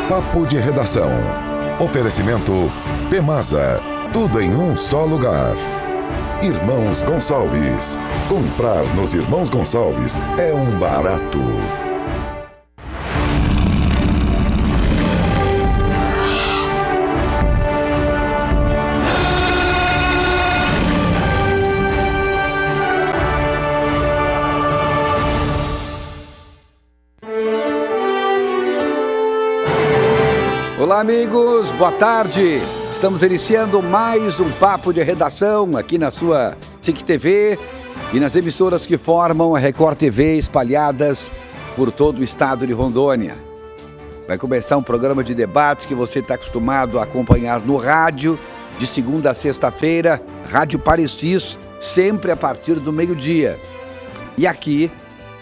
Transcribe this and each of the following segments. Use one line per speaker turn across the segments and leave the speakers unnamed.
Papo de Redação. Oferecimento Pemasa. Tudo em um só lugar. Irmãos Gonçalves. Comprar nos Irmãos Gonçalves é um barato.
Olá, amigos, boa tarde. Estamos iniciando mais um Papo de Redação aqui na sua SIC TV e nas emissoras que formam a Record TV espalhadas por todo o estado de Rondônia. Vai começar um programa de debates que você está acostumado a acompanhar no rádio, de segunda a sexta-feira, Rádio Parecis, sempre a partir do meio-dia. E aqui,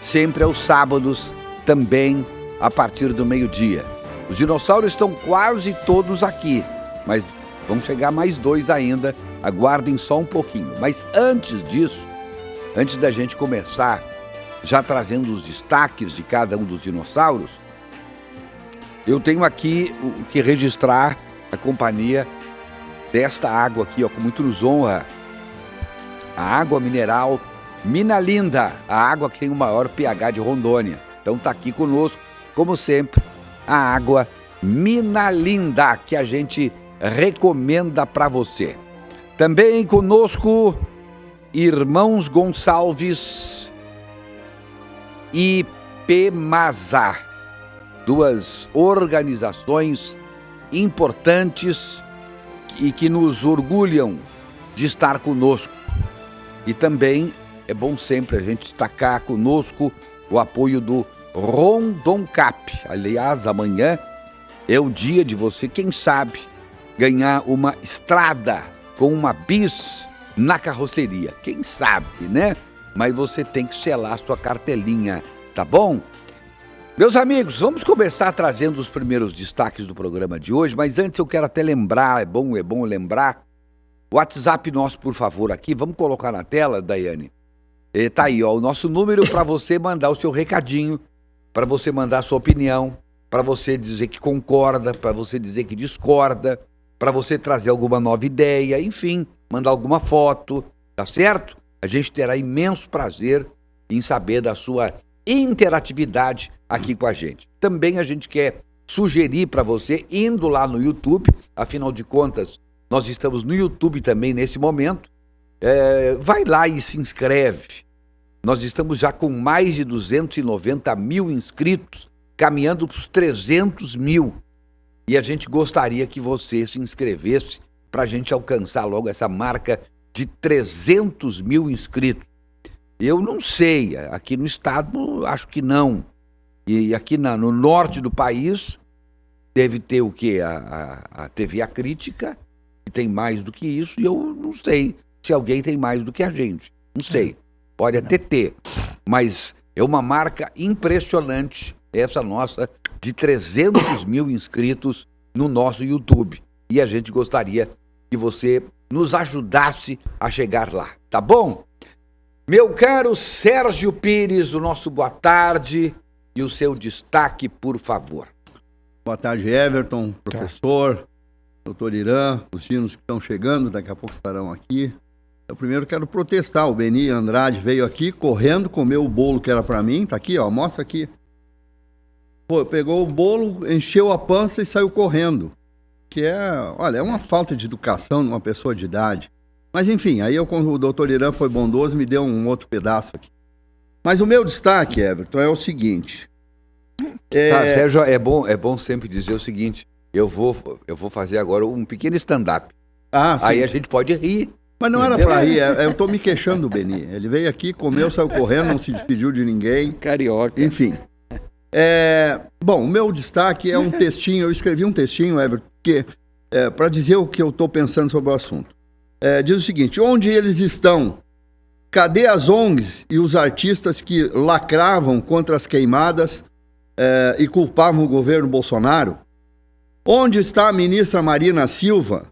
sempre aos sábados, também a partir do meio-dia. Os dinossauros estão quase todos aqui, mas vão chegar mais 2 ainda, aguardem só um pouquinho. Mas antes disso, antes da gente começar, já trazendo os destaques de cada um dos dinossauros, eu tenho aqui que registrar a companhia desta água aqui, ó, com muito nos honra. A água mineral Mina Linda, a água que tem o maior pH de Rondônia. Então tá aqui conosco, como sempre, a água Mina Linda, que a gente recomenda para você. Também conosco, Irmãos Gonçalves e Pemasa, 2 organizações importantes e que nos orgulham de estar conosco. E também é bom sempre a gente destacar conosco o apoio do Rondoncap. Aliás, amanhã é o dia de você, quem sabe, ganhar uma estrada com uma bis na carroceria. Quem sabe, né? Mas você tem que selar sua cartelinha, tá bom? Meus amigos, vamos começar trazendo os primeiros destaques do programa de hoje, mas antes eu quero até lembrar, é bom lembrar, o WhatsApp nosso, por favor, aqui, vamos colocar na tela, Daiane? Tá aí, ó, o nosso número para você mandar o seu recadinho, para você mandar a sua opinião, para você dizer que concorda, para você dizer que discorda, para você trazer alguma nova ideia, enfim, mandar alguma foto, tá certo? A gente terá imenso prazer em saber da sua interatividade aqui com a gente. Também a gente quer sugerir para você, indo lá no YouTube, afinal de contas, nós estamos no YouTube também nesse momento, vai lá e se inscreve. Nós estamos já com mais de 290 mil inscritos, caminhando para os 300 mil. E a gente gostaria que você se inscrevesse para a gente alcançar logo essa marca de 300 mil inscritos. Eu não sei, aqui no estado acho que não. E aqui no norte do país deve ter o quê? A TV A Crítica, que tem mais do que isso, e eu não sei se alguém tem mais do que a gente. Não sei. Pode até ter, mas é uma marca impressionante, essa nossa, de 300 mil inscritos no nosso YouTube. E a gente gostaria que você nos ajudasse a chegar lá, tá bom? Meu caro Sérgio Pires, o nosso boa tarde e o seu destaque, por favor.
Boa tarde, Everton, professor, doutor Irã, os dinos que estão chegando, daqui a pouco estarão aqui. Eu primeiro quero protestar, o Beni Andrade veio aqui correndo, comeu o bolo que era para mim, tá aqui, ó, mostra aqui. Pô, pegou o bolo, encheu a pança e saiu correndo. Que é uma falta de educação de uma pessoa de idade. Mas enfim, aí o doutor Irã foi bondoso e me deu um outro pedaço aqui. Mas o meu destaque, Everton, é o seguinte.
Sérgio, é bom sempre dizer o seguinte, eu vou fazer agora um pequeno stand-up.
Ah, sim.
Aí a gente pode rir.
Mas não era pra rir, eu tô me queixando do Beni. Ele veio aqui, comeu, saiu correndo, não se despediu de ninguém.
Carioca.
Enfim. Bom, o meu destaque é um textinho, eu escrevi um textinho, Everton, para dizer o que eu tô pensando sobre o assunto. Diz o seguinte: onde eles estão? Cadê as ONGs e os artistas que lacravam contra as queimadas e culpavam o governo Bolsonaro? Onde está a ministra Marina Silva,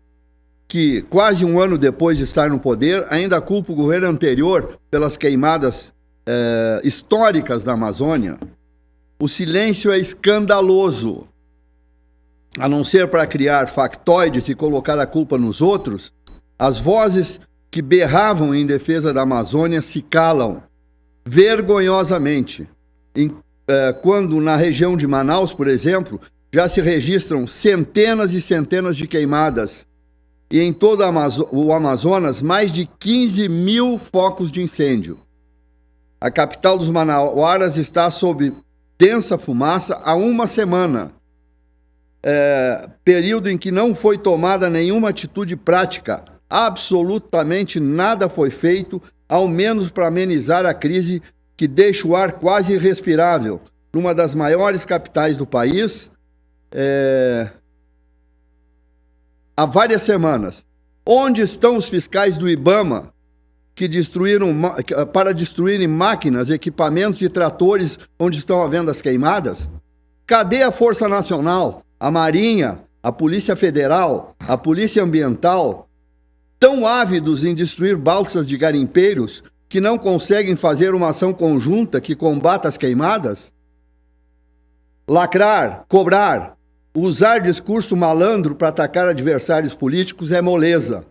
que quase um ano depois de estar no poder, ainda culpa o governo anterior pelas queimadas históricas da Amazônia? O silêncio é escandaloso. a não ser para criar factoides e colocar a culpa nos outros, as vozes que berravam em defesa da Amazônia se calam vergonhosamente. Quando na região de Manaus, por exemplo, já se registram centenas e centenas de queimadas. E em todo o Amazonas, mais de 15 mil focos de incêndio. A capital dos manauaras está sob densa fumaça há uma semana. Período em que não foi tomada nenhuma atitude prática. Absolutamente nada foi feito, ao menos para amenizar a crise que deixa o ar quase irrespirável numa das maiores capitais do país há várias semanas. Onde estão os fiscais do IBAMA para destruírem máquinas, equipamentos e tratores onde estão havendo as queimadas? Cadê a Força Nacional, a Marinha, a Polícia Federal, a Polícia Ambiental, tão ávidos em destruir balsas de garimpeiros que não conseguem fazer uma ação conjunta que combata as queimadas? Lacrar, cobrar, usar discurso malandro para atacar adversários políticos é moleza.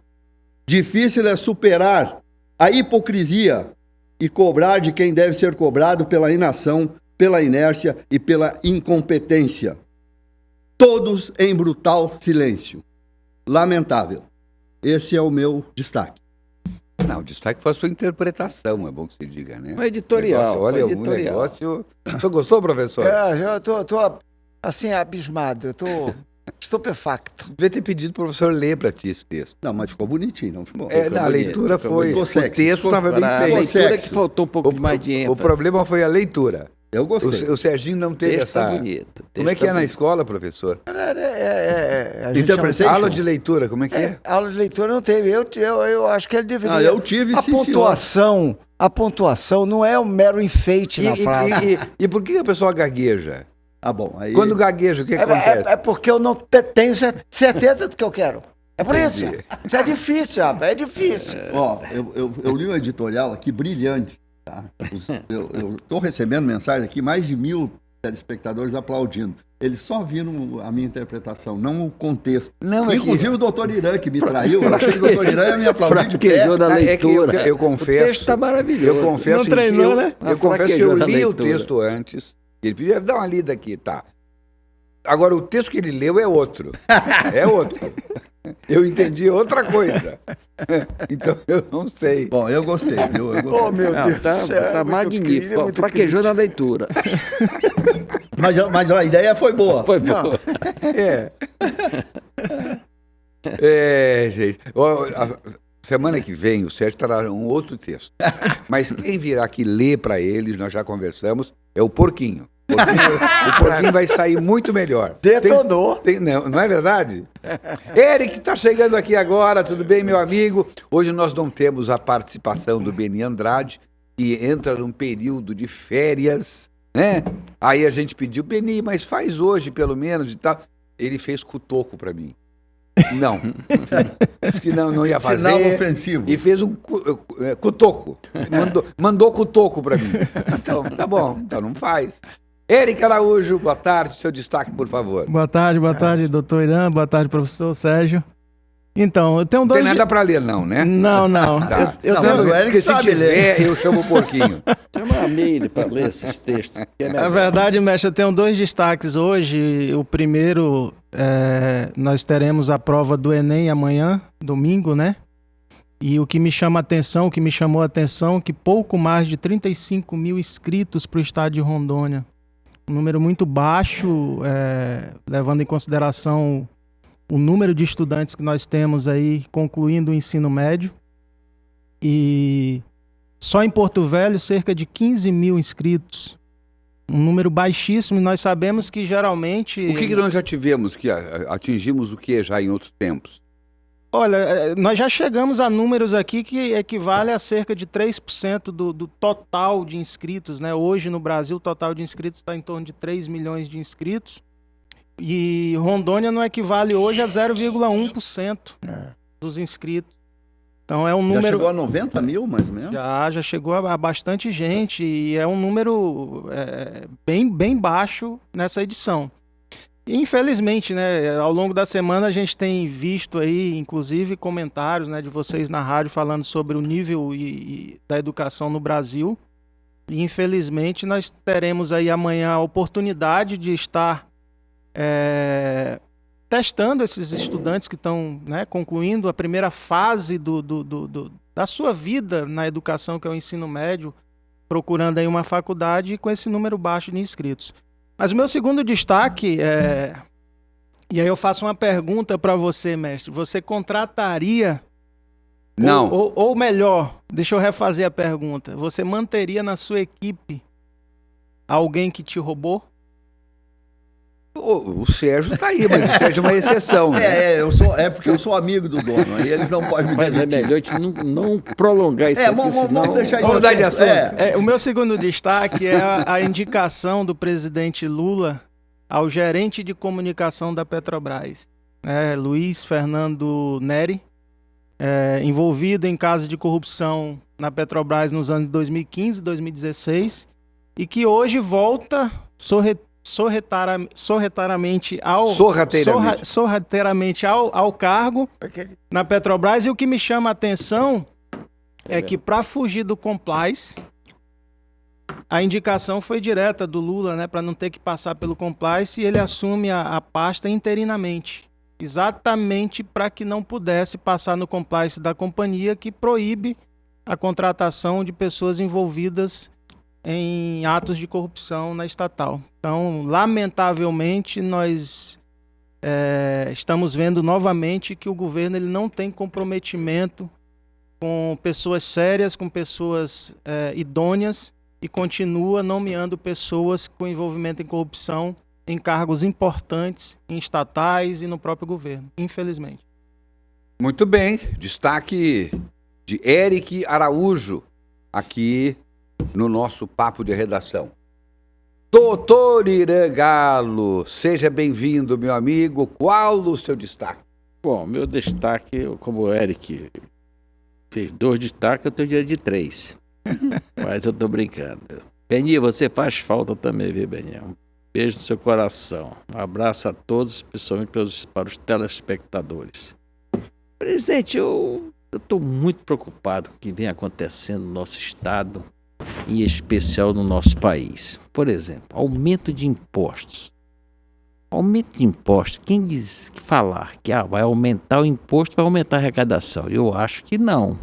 Difícil é superar a hipocrisia e cobrar de quem deve ser cobrado pela inação, pela inércia e pela incompetência. Todos em brutal silêncio. Lamentável. Esse é o meu destaque.
Não, o destaque foi a sua interpretação, é bom que se diga, né?
Um editorial.
Olha, o negócio... O senhor gostou, professor?
Eu tô assim, abismado, eu tô estupefacto.
Devia ter pedido para o professor ler para ti esse texto.
Não, mas ficou bonitinho, não ficou?
A leitura foi... O texto estava bem
A
feito.
leitura que faltou um pouco mais de ênfase.
O problema foi a leitura.
Eu gostei.
O Serginho não teve essa...
bonito.
Como é que é na escola, professor?
Interpretation?
Aula de leitura, como é que é?
Aula de leitura não teve. Eu acho que ele deveria...
eu tive, sim,
A pontuação não é um mero enfeite na frase.
E por que a pessoa gagueja?
Ah, bom. Aí...
Quando gagueja, o que acontece?
É porque eu não tenho certeza do que eu quero. É por isso. Isso é difícil, rapaz. É difícil.
Ó, eu li um editorial aqui brilhante. Tá? Eu estou recebendo mensagem aqui, mais de 1.000 telespectadores aplaudindo. Eles só viram a minha interpretação, não o contexto.
Não,
inclusive o doutor Irã, que me traiu. Eu achei que o doutor Irã ia me aplaudir de pé.
Fraquejou na leitura.
Eu confesso...
O texto está maravilhoso.
Eu confesso,
não treinou, né?
Eu confesso que eu li o texto antes. Ele pediu, dá uma lida aqui, tá. Agora, o texto que ele leu é outro. É outro. Eu entendi outra coisa. Então, eu não sei.
Bom, eu gostei, viu?
Oh, meu Deus do céu.
Tá magnífico. Fraquejou na leitura.
Mas a ideia foi boa.
Foi boa.
Gente. Semana que vem, o Sérgio trará um outro texto. Mas quem virá aqui ler para eles, nós já conversamos, é o Porquinho. O Porquinho vai sair muito melhor.
Detonou.
Não é verdade? Eric está chegando aqui agora, tudo bem, meu amigo? Hoje nós não temos a participação do Beni Andrade, que entra num período de férias, né? Aí a gente pediu, Beni, mas faz hoje pelo menos e tal. Ele fez cutoco para mim. Não. Disse que não ia fazer.
Sinal ofensivo.
E fez um cutoco. Mandou cutoco para mim. Então, tá bom, então não faz. Eric Araújo, boa tarde, seu destaque, por favor.
Boa tarde, doutor Irã, boa tarde, professor Sérgio. Então, eu tenho dois...
Não tem nada para ler, não, né?
Não.
Tá.
O Eric
se tiver, eu chamo o Porquinho.
Chama a Meire para ler esses textos.
É verdade, mestre, eu tenho dois destaques hoje. O primeiro, nós teremos a prova do Enem amanhã, domingo, né? E o que me chamou a atenção, que pouco mais de 35 mil inscritos para o estado de Rondônia. Um número muito baixo, levando em consideração o número de estudantes que nós temos aí concluindo o ensino médio. E só em Porto Velho, cerca de 15 mil inscritos. Um número baixíssimo, e nós sabemos que geralmente...
O que nós já tivemos, que atingimos o que já em outros tempos?
Olha, nós já chegamos a números aqui que equivale a cerca de 3% do total de inscritos, né? Hoje no Brasil o total de inscritos está em torno de 3 milhões de inscritos. E Rondônia não equivale hoje a 0,1% dos inscritos. Então é um número... Já
chegou a 90 mil, mais ou menos?
Já chegou a bastante gente, e é um número bem baixo nessa edição. Infelizmente, né, ao longo da semana a gente tem visto aí, inclusive, comentários, né, de vocês na rádio falando sobre o nível da educação no Brasil. E, infelizmente, nós teremos aí amanhã a oportunidade de estar testando esses estudantes que estão, né, concluindo a primeira fase da sua vida na educação, que é o ensino médio, procurando aí uma faculdade com esse número baixo de inscritos. Mas o meu segundo destaque e aí eu faço uma pergunta para você, mestre. Você contrataria...
Não.
Ou melhor, deixa eu refazer a pergunta. Você manteria na sua equipe alguém que te roubou?
O Sérgio tá aí, mas o Sérgio é uma exceção, né?
Porque eu sou amigo do dono, aí eles não podem me
Mas é
demitir.
melhor a gente não prolongar isso aqui, senão...
Vamos deixar isso
Vamos mudar de
assim.
assunto.
O meu segundo destaque é a indicação do presidente Lula ao gerente de comunicação da Petrobras, Luiz Fernando Neri, envolvido em casos de corrupção na Petrobras nos anos 2015 e 2016, e que hoje volta sorrateiramente ao cargo na Petrobras. E o que me chama a atenção é que, para fugir do compliance, a indicação foi direta do Lula, né, para não ter que passar pelo compliance, e ele assume a pasta interinamente, exatamente para que não pudesse passar no compliance da companhia, que proíbe a contratação de pessoas envolvidas em atos de corrupção na estatal. Então, lamentavelmente, nós estamos vendo novamente que o governo ele não tem comprometimento com pessoas sérias, com pessoas idôneas, e continua nomeando pessoas com envolvimento em corrupção em cargos importantes, em estatais e no próprio governo, infelizmente.
Muito bem, destaque de Eric Araújo, aqui no nosso Papo de Redação. Doutor Irã Galo, seja bem-vindo, meu amigo. Qual o seu destaque?
Bom, meu destaque, como o Eric fez 2 destaques, eu tenho direito de 3. Mas eu tô brincando. Beni, você faz falta também, viu, Beni? Um beijo no seu coração. Um abraço a todos, principalmente para os telespectadores. Presidente, eu estou muito preocupado com o que vem acontecendo no nosso estado, em especial no nosso país. Por exemplo, aumento de impostos. Aumento de impostos, quem diz que falar que vai aumentar o imposto, vai aumentar a arrecadação? Eu acho que não.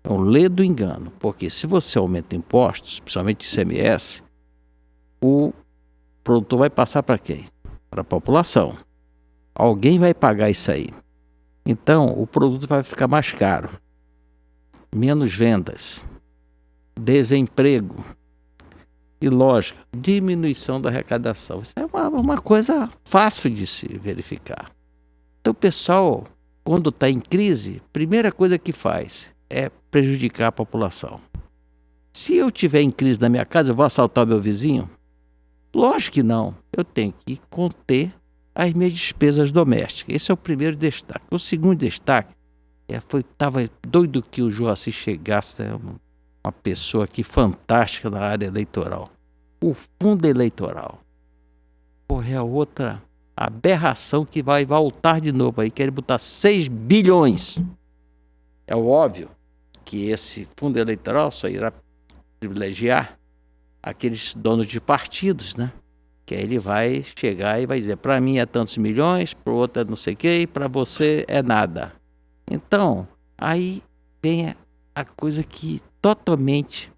É um ledo engano, porque se você aumenta impostos, principalmente ICMS, o produtor vai passar para quem? Para a população. Alguém vai pagar isso aí. Então, o produto vai ficar mais caro. Menos vendas. Desemprego. E, lógico, diminuição da arrecadação. Isso é uma coisa fácil de se verificar. Então, o pessoal, quando está em crise, a primeira coisa que faz é prejudicar a população. Se eu estiver em crise na minha casa, eu vou assaltar o meu vizinho? Lógico que não. Eu tenho que conter as minhas despesas domésticas. Esse é o primeiro destaque. O segundo destaque estava doido que o Joaci chegasse, uma pessoa aqui fantástica na área eleitoral. O fundo eleitoral. Porra, é outra aberração que vai voltar de novo aí. Querem botar 6 bilhões. É óbvio que esse fundo eleitoral só irá privilegiar aqueles donos de partidos, né? Que aí ele vai chegar e vai dizer, para mim é tantos milhões, para o outro é não sei o quê, e para você é nada. Então, aí vem a coisa que totalmente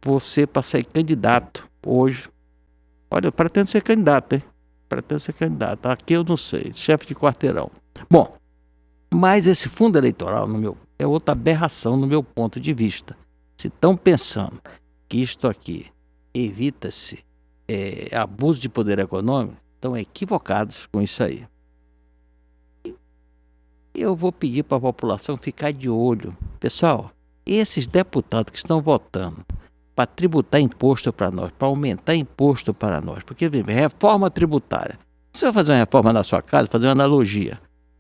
você, para ser candidato hoje, olha, eu pretendo ser candidato, hein? Pretendo ser candidato. Aqui eu não sei, chefe de quarteirão. Bom, mas esse fundo eleitoral, é outra aberração no meu ponto de vista. Se estão pensando que isto aqui evita-se abuso de poder econômico, estão equivocados com isso aí. Eu vou pedir para a população ficar de olho. Pessoal, esses deputados que estão votando para tributar imposto para nós, para aumentar imposto para nós, porque reforma tributária. Você vai fazer uma reforma na sua casa, fazer uma analogia,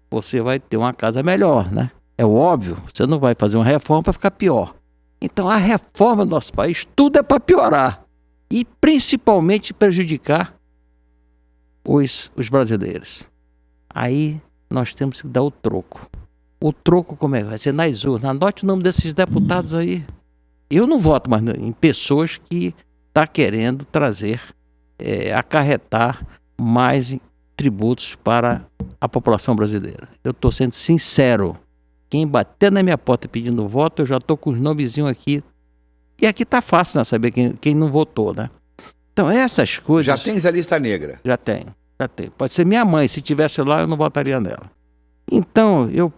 você vai ter uma casa melhor, né? É óbvio, você não vai fazer uma reforma para ficar pior. Então a reforma do nosso país, tudo é para piorar. E principalmente prejudicar os brasileiros. Aí nós temos que dar o troco. O troco como é? Vai ser nas urnas. Anote o nome desses deputados aí. Eu não voto mais em pessoas que estão querendo trazer, acarretar mais tributos para a população brasileira. Eu estou sendo sincero. Quem bater na minha porta pedindo voto, eu já estou com os nomezinhos aqui. E aqui tá fácil, né? Saber quem não votou, né? Então, essas coisas...
Já tens a lista negra?
Já tenho. Pode ser minha mãe. Se tivesse lá, eu não votaria nela. Então, eu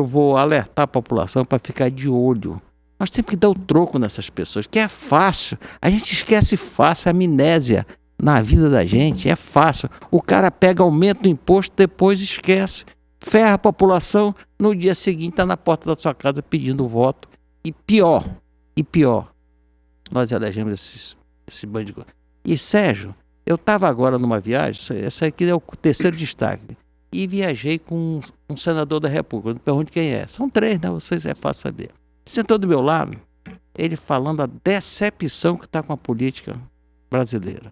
vou alertar a população para ficar de olho. Nós temos que dar o troco nessas pessoas, que é fácil. A gente esquece fácil, a amnésia na vida da gente é fácil. O cara pega, aumenta o imposto, depois esquece. Ferra a população, no dia seguinte está na porta da sua casa pedindo voto. E pior, nós elegemos esse bando de coisa. E Sérgio, eu estava agora numa viagem, esse aqui é o terceiro destaque, e viajei com um senador da República. Eu não pergunto quem é. São 3, né? Vocês é fácil saber. Sentou do meu lado, ele falando a decepção que está com a política brasileira.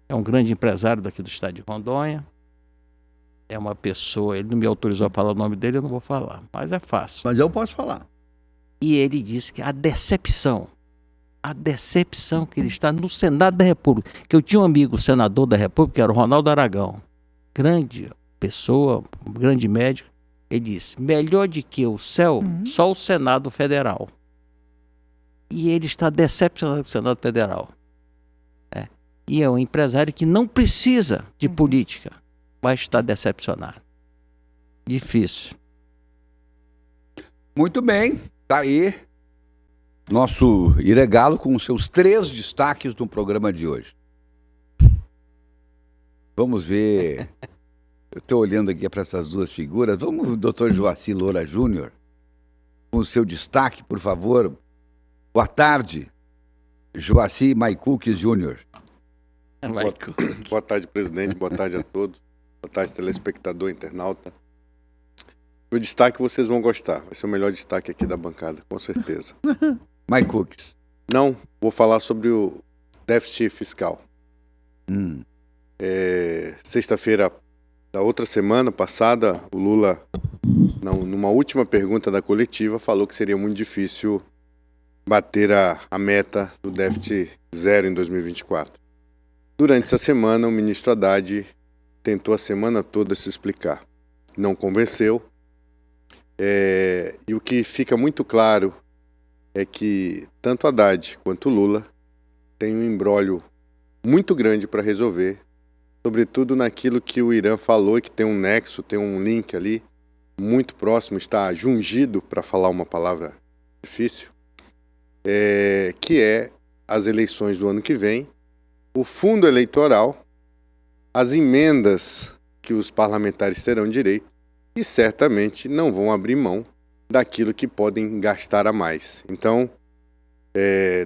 É um grande empresário daqui do estado de Rondônia. É uma pessoa, ele não me autorizou a falar o nome dele, eu não vou falar, mas é fácil.
Mas eu posso falar.
E ele disse que a decepção que ele está no Senado da República, que eu tinha um amigo senador da República, que era o Ronaldo Aragão, grande pessoa, um grande médico, ele disse, melhor de que o céu, só o Senado Federal. E ele está decepcionado com o Senado Federal. E é um empresário que não precisa de política, mas está decepcionado. Difícil.
Muito bem, tá aí nosso Iregalo com os seus 3 destaques no programa de hoje. Vamos ver. Eu estou olhando aqui para essas 2 figuras. Vamos, Dr. Joaci Loura Júnior, com o seu destaque, por favor. Boa tarde, Joaci Maicuques Júnior.
Boa tarde, presidente. Boa tarde a todos. Boa tarde, telespectador, internauta. Meu destaque vocês vão gostar. Vai ser o melhor destaque aqui da bancada, com certeza.
Maicuques.
Não, vou falar sobre o déficit fiscal. Sexta-feira da outra semana passada, o Lula, numa última pergunta da coletiva, falou que seria muito difícil bater a meta do déficit zero em 2024. Durante essa semana, o ministro Haddad tentou a semana toda se explicar. Não convenceu. E o que fica muito claro é que tanto Haddad quanto Lula têm um imbróglio muito grande para resolver, sobretudo naquilo que o Irã falou e que tem um nexo, tem um link ali muito próximo, está jungido, para falar uma palavra difícil, que é as eleições do ano que vem, o fundo eleitoral, as emendas que os parlamentares terão direito e certamente não vão abrir mão daquilo que podem gastar a mais. Então,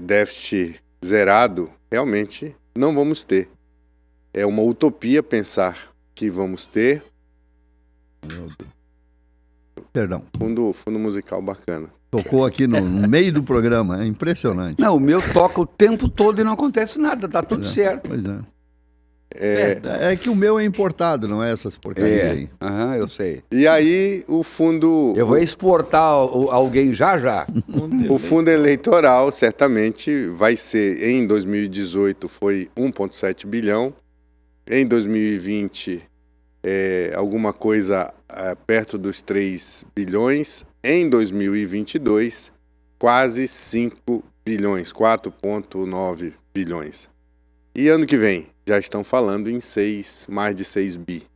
déficit zerado, realmente não vamos ter. É uma utopia pensar que vamos ter.
Perdão.
Fundo musical bacana.
Tocou aqui no meio do programa, é impressionante.
Não, o meu toca o tempo todo e não acontece nada, tá tudo certo.
Pois é. É que o meu é importado, não é essas porcarias aí.
Eu sei.
E aí o fundo...
Eu vou exportar alguém já.
O fundo eleitoral certamente vai ser, em 2018 foi 1,7 bilhão, em 2020 alguma coisa perto dos 3 bilhões, em 2022 quase 5 bilhões, 4,9 bilhões. E ano que vem já estão falando em mais de 6 bi.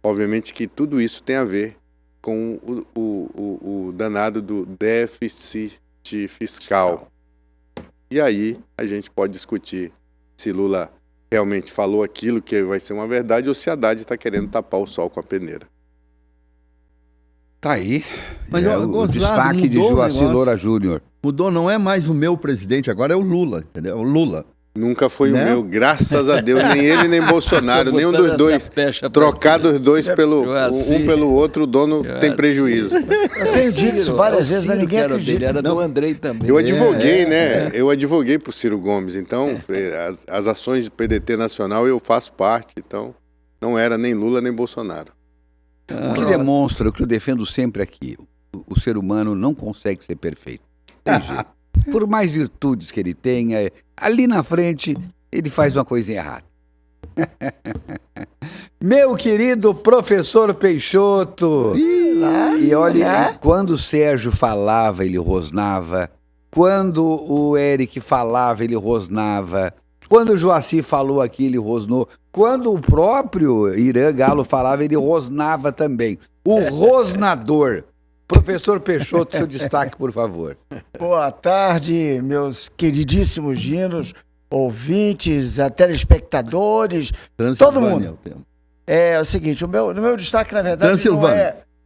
Obviamente que tudo isso tem a ver com o danado do déficit fiscal. E aí a gente pode discutir se Lula realmente falou aquilo que vai ser uma verdade ou se Haddad está querendo tapar o sol com a peneira.
Tá aí.
Mas
o destaque de Joaci Loura Júnior.
Mudou, não é mais o meu presidente, agora é o Lula, entendeu? O Lula.
Nunca foi o meu, graças a Deus, nem ele nem Bolsonaro, nenhum dos dois. Trocar os dois um pelo outro, o dono tem prejuízo.
Eu tenho dito isso várias vezes, mas ninguém acredita.
Era do Andrei também.
Eu advoguei, Eu advoguei pro Ciro Gomes, então as ações do PDT Nacional eu faço parte, então Não era nem Lula nem Bolsonaro.
O que demonstra, o que eu defendo sempre aqui, o ser humano não consegue ser perfeito. Tem jeito. Por mais virtudes que ele tenha, ali na frente ele faz uma coisinha errada. Meu querido professor Peixoto, e olha, quando o Sérgio falava, ele rosnava. Quando o Eric falava, ele rosnava. Quando o Joaci falou aqui, ele rosnou. Quando o próprio Irã Galo falava, ele rosnava também. O rosnador. Professor Peixoto, seu destaque, por favor.
Boa tarde, meus queridíssimos dinos, ouvintes, telespectadores, todo mundo. É o seguinte, no meu destaque, na verdade,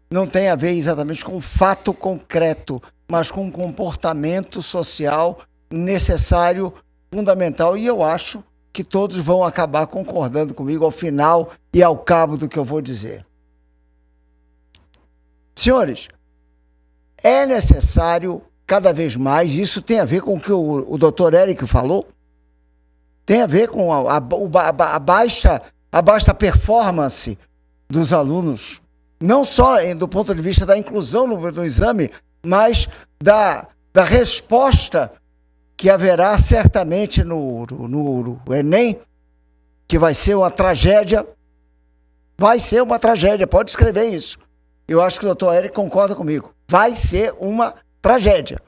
não tem a ver exatamente com um fato concreto, mas com um comportamento social necessário, fundamental, e eu acho que todos vão acabar concordando comigo ao final e ao cabo do que eu vou dizer. Senhores, é necessário cada vez mais, isso tem a ver com o que o Dr. Eric falou, tem a ver com a baixa performance dos alunos, não só do ponto de vista da inclusão no exame, mas da resposta que haverá certamente no Enem, que vai ser uma tragédia. Vai ser uma tragédia, pode escrever isso. Eu acho que o doutor Eric concorda comigo. Vai ser uma tragédia.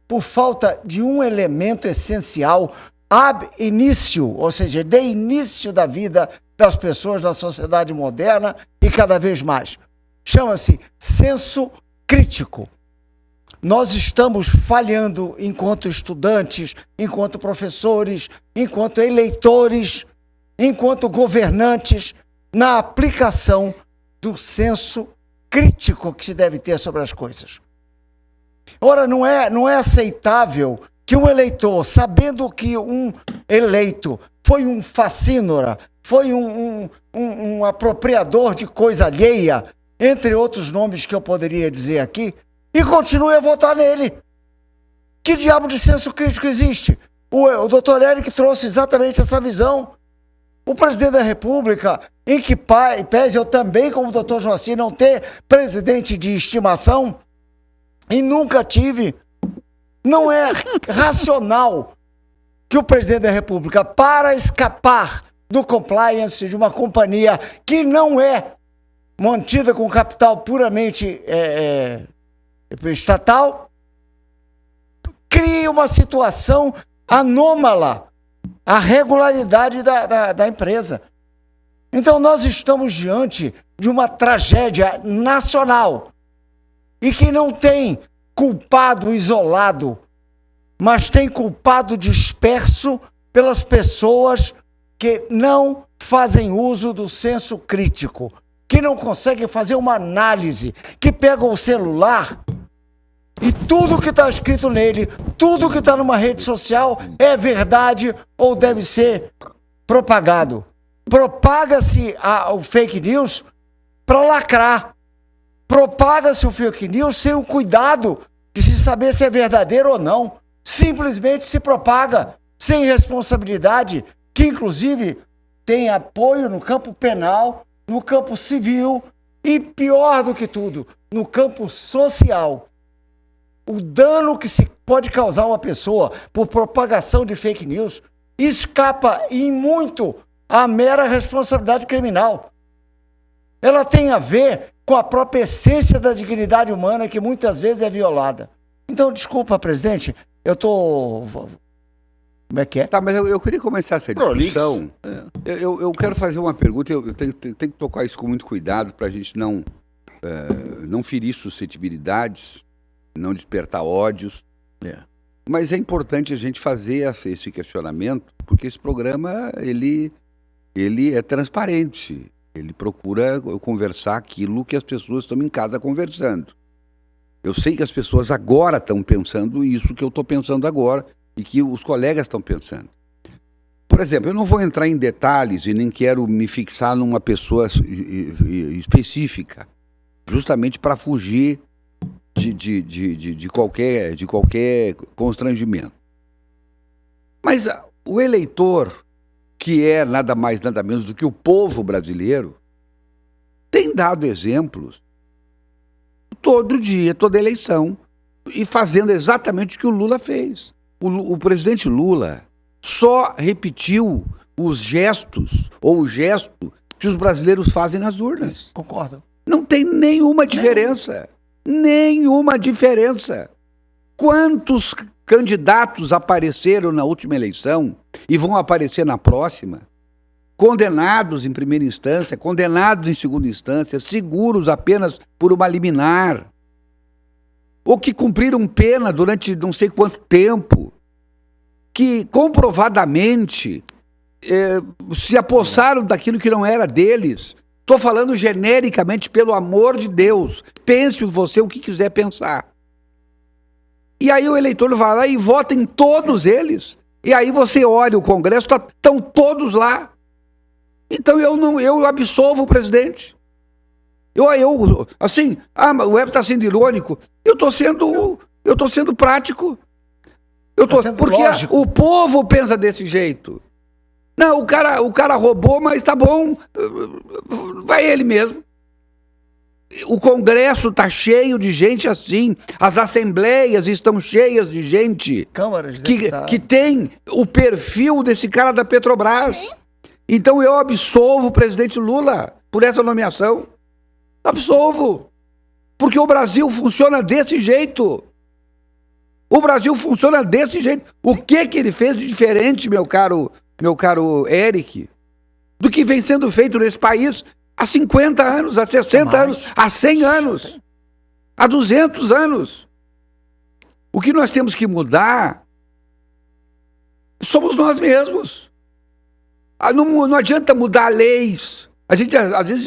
Por falta de um elemento essencial ab início, ou seja, de início da vida das pessoas na sociedade moderna e cada vez mais. Chama-se senso crítico. Nós estamos falhando enquanto estudantes, enquanto professores, enquanto eleitores, enquanto governantes, na aplicação do senso crítico que se deve ter sobre as coisas. Ora, não é aceitável que um eleitor, sabendo que um eleito foi um facínora, foi um apropriador de coisa alheia, entre outros nomes que eu poderia dizer aqui, e continue a votar nele. Que diabo de senso crítico existe? O doutor Eric trouxe exatamente essa visão. O presidente da República, em que pese eu também, como o doutor Joaci, não ter presidente de estimação, e nunca tive, não é racional que o presidente da República, para escapar do compliance de uma companhia que não é mantida com capital puramente estatal, cria uma situação anômala à regularidade da empresa. Então nós estamos diante de uma tragédia nacional e que não tem culpado isolado, mas tem culpado disperso pelas pessoas que não fazem uso do senso crítico, que não conseguem fazer uma análise, que pegam o celular e tudo que está escrito nele, tudo que está numa rede social é verdade ou deve ser propagado. Propaga-se o fake news para lacrar. Propaga-se o fake news sem o cuidado de se saber se é verdadeiro ou não. Simplesmente se propaga sem responsabilidade, que inclusive tem apoio no campo penal, no campo civil e, pior do que tudo, no campo social. O dano que se pode causar a uma pessoa por propagação de fake news escapa em muito a mera responsabilidade criminal. Ela tem a ver com a própria essência da dignidade humana, que muitas vezes é violada. Então, desculpa, presidente, eu tô... Como é que é?
Tá, mas eu queria começar essa discussão. Eu quero fazer uma pergunta, eu tenho que tocar isso com muito cuidado para a gente não ferir suscetibilidades, não despertar ódios. Mas é importante a gente fazer esse questionamento, porque esse programa, ele é transparente. Ele procura conversar aquilo que as pessoas estão em casa conversando. Eu sei que as pessoas agora estão pensando isso que eu estou pensando agora e que os colegas estão pensando. Por exemplo, eu não vou entrar em detalhes e nem quero me fixar numa pessoa específica, justamente para fugir de qualquer constrangimento. Mas o eleitor que é nada mais, nada menos do que o povo brasileiro, tem dado exemplos todo dia, toda eleição, e fazendo exatamente o que o Lula fez. O presidente Lula só repetiu os gestos, ou o gesto, que os brasileiros fazem nas urnas.
Concordo.
Não tem nenhuma diferença. Nenhuma diferença. Quantos candidatos apareceram na última eleição e vão aparecer na próxima? Condenados em primeira instância, condenados em segunda instância, seguros apenas por uma liminar. Ou que cumpriram pena durante não sei quanto tempo, que comprovadamente se apossaram daquilo que não era deles. Estou falando genericamente, pelo amor de Deus. Pense você o que quiser pensar. E aí o eleitor vai lá e vota em todos eles. E aí você olha o Congresso, estão todos lá. Então eu absolvo o presidente. O Everton está sendo irônico. Eu estou sendo prático. Porque lógico. O povo pensa desse jeito. Não, o cara roubou, mas tá bom, vai ele mesmo. O Congresso está cheio de gente assim, as assembleias estão cheias de gente que tem o perfil desse cara da Petrobras. Sim. Então eu absolvo o presidente Lula por essa nomeação. Absolvo. Porque o Brasil funciona desse jeito. O Brasil funciona desse jeito. O que ele fez de diferente, meu caro Eric, do que vem sendo feito nesse país há 50 anos, há 60 anos, há 100 anos, há 200 anos. O que nós temos que mudar somos nós mesmos. Não adianta mudar leis. A gente, às vezes,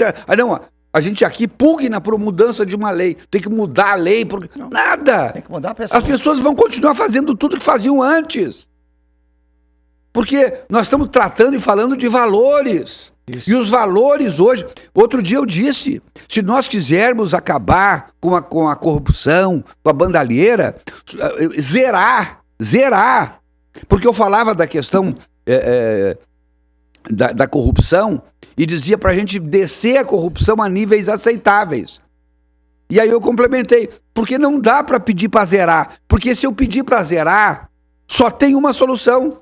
a gente aqui pugna por mudança de uma lei. Tem que mudar a lei. Nada. Tem que mudar a pessoa. As pessoas vão continuar fazendo tudo que faziam antes. Porque nós estamos tratando e falando de valores. Isso. E os valores hoje... Outro dia eu disse, se nós quisermos acabar com a corrupção, com a bandalheira, zerar. Porque eu falava da questão da corrupção e dizia para a gente descer a corrupção a níveis aceitáveis. E aí eu complementei, porque não dá para pedir para zerar. Porque se eu pedir para zerar, só tem uma solução.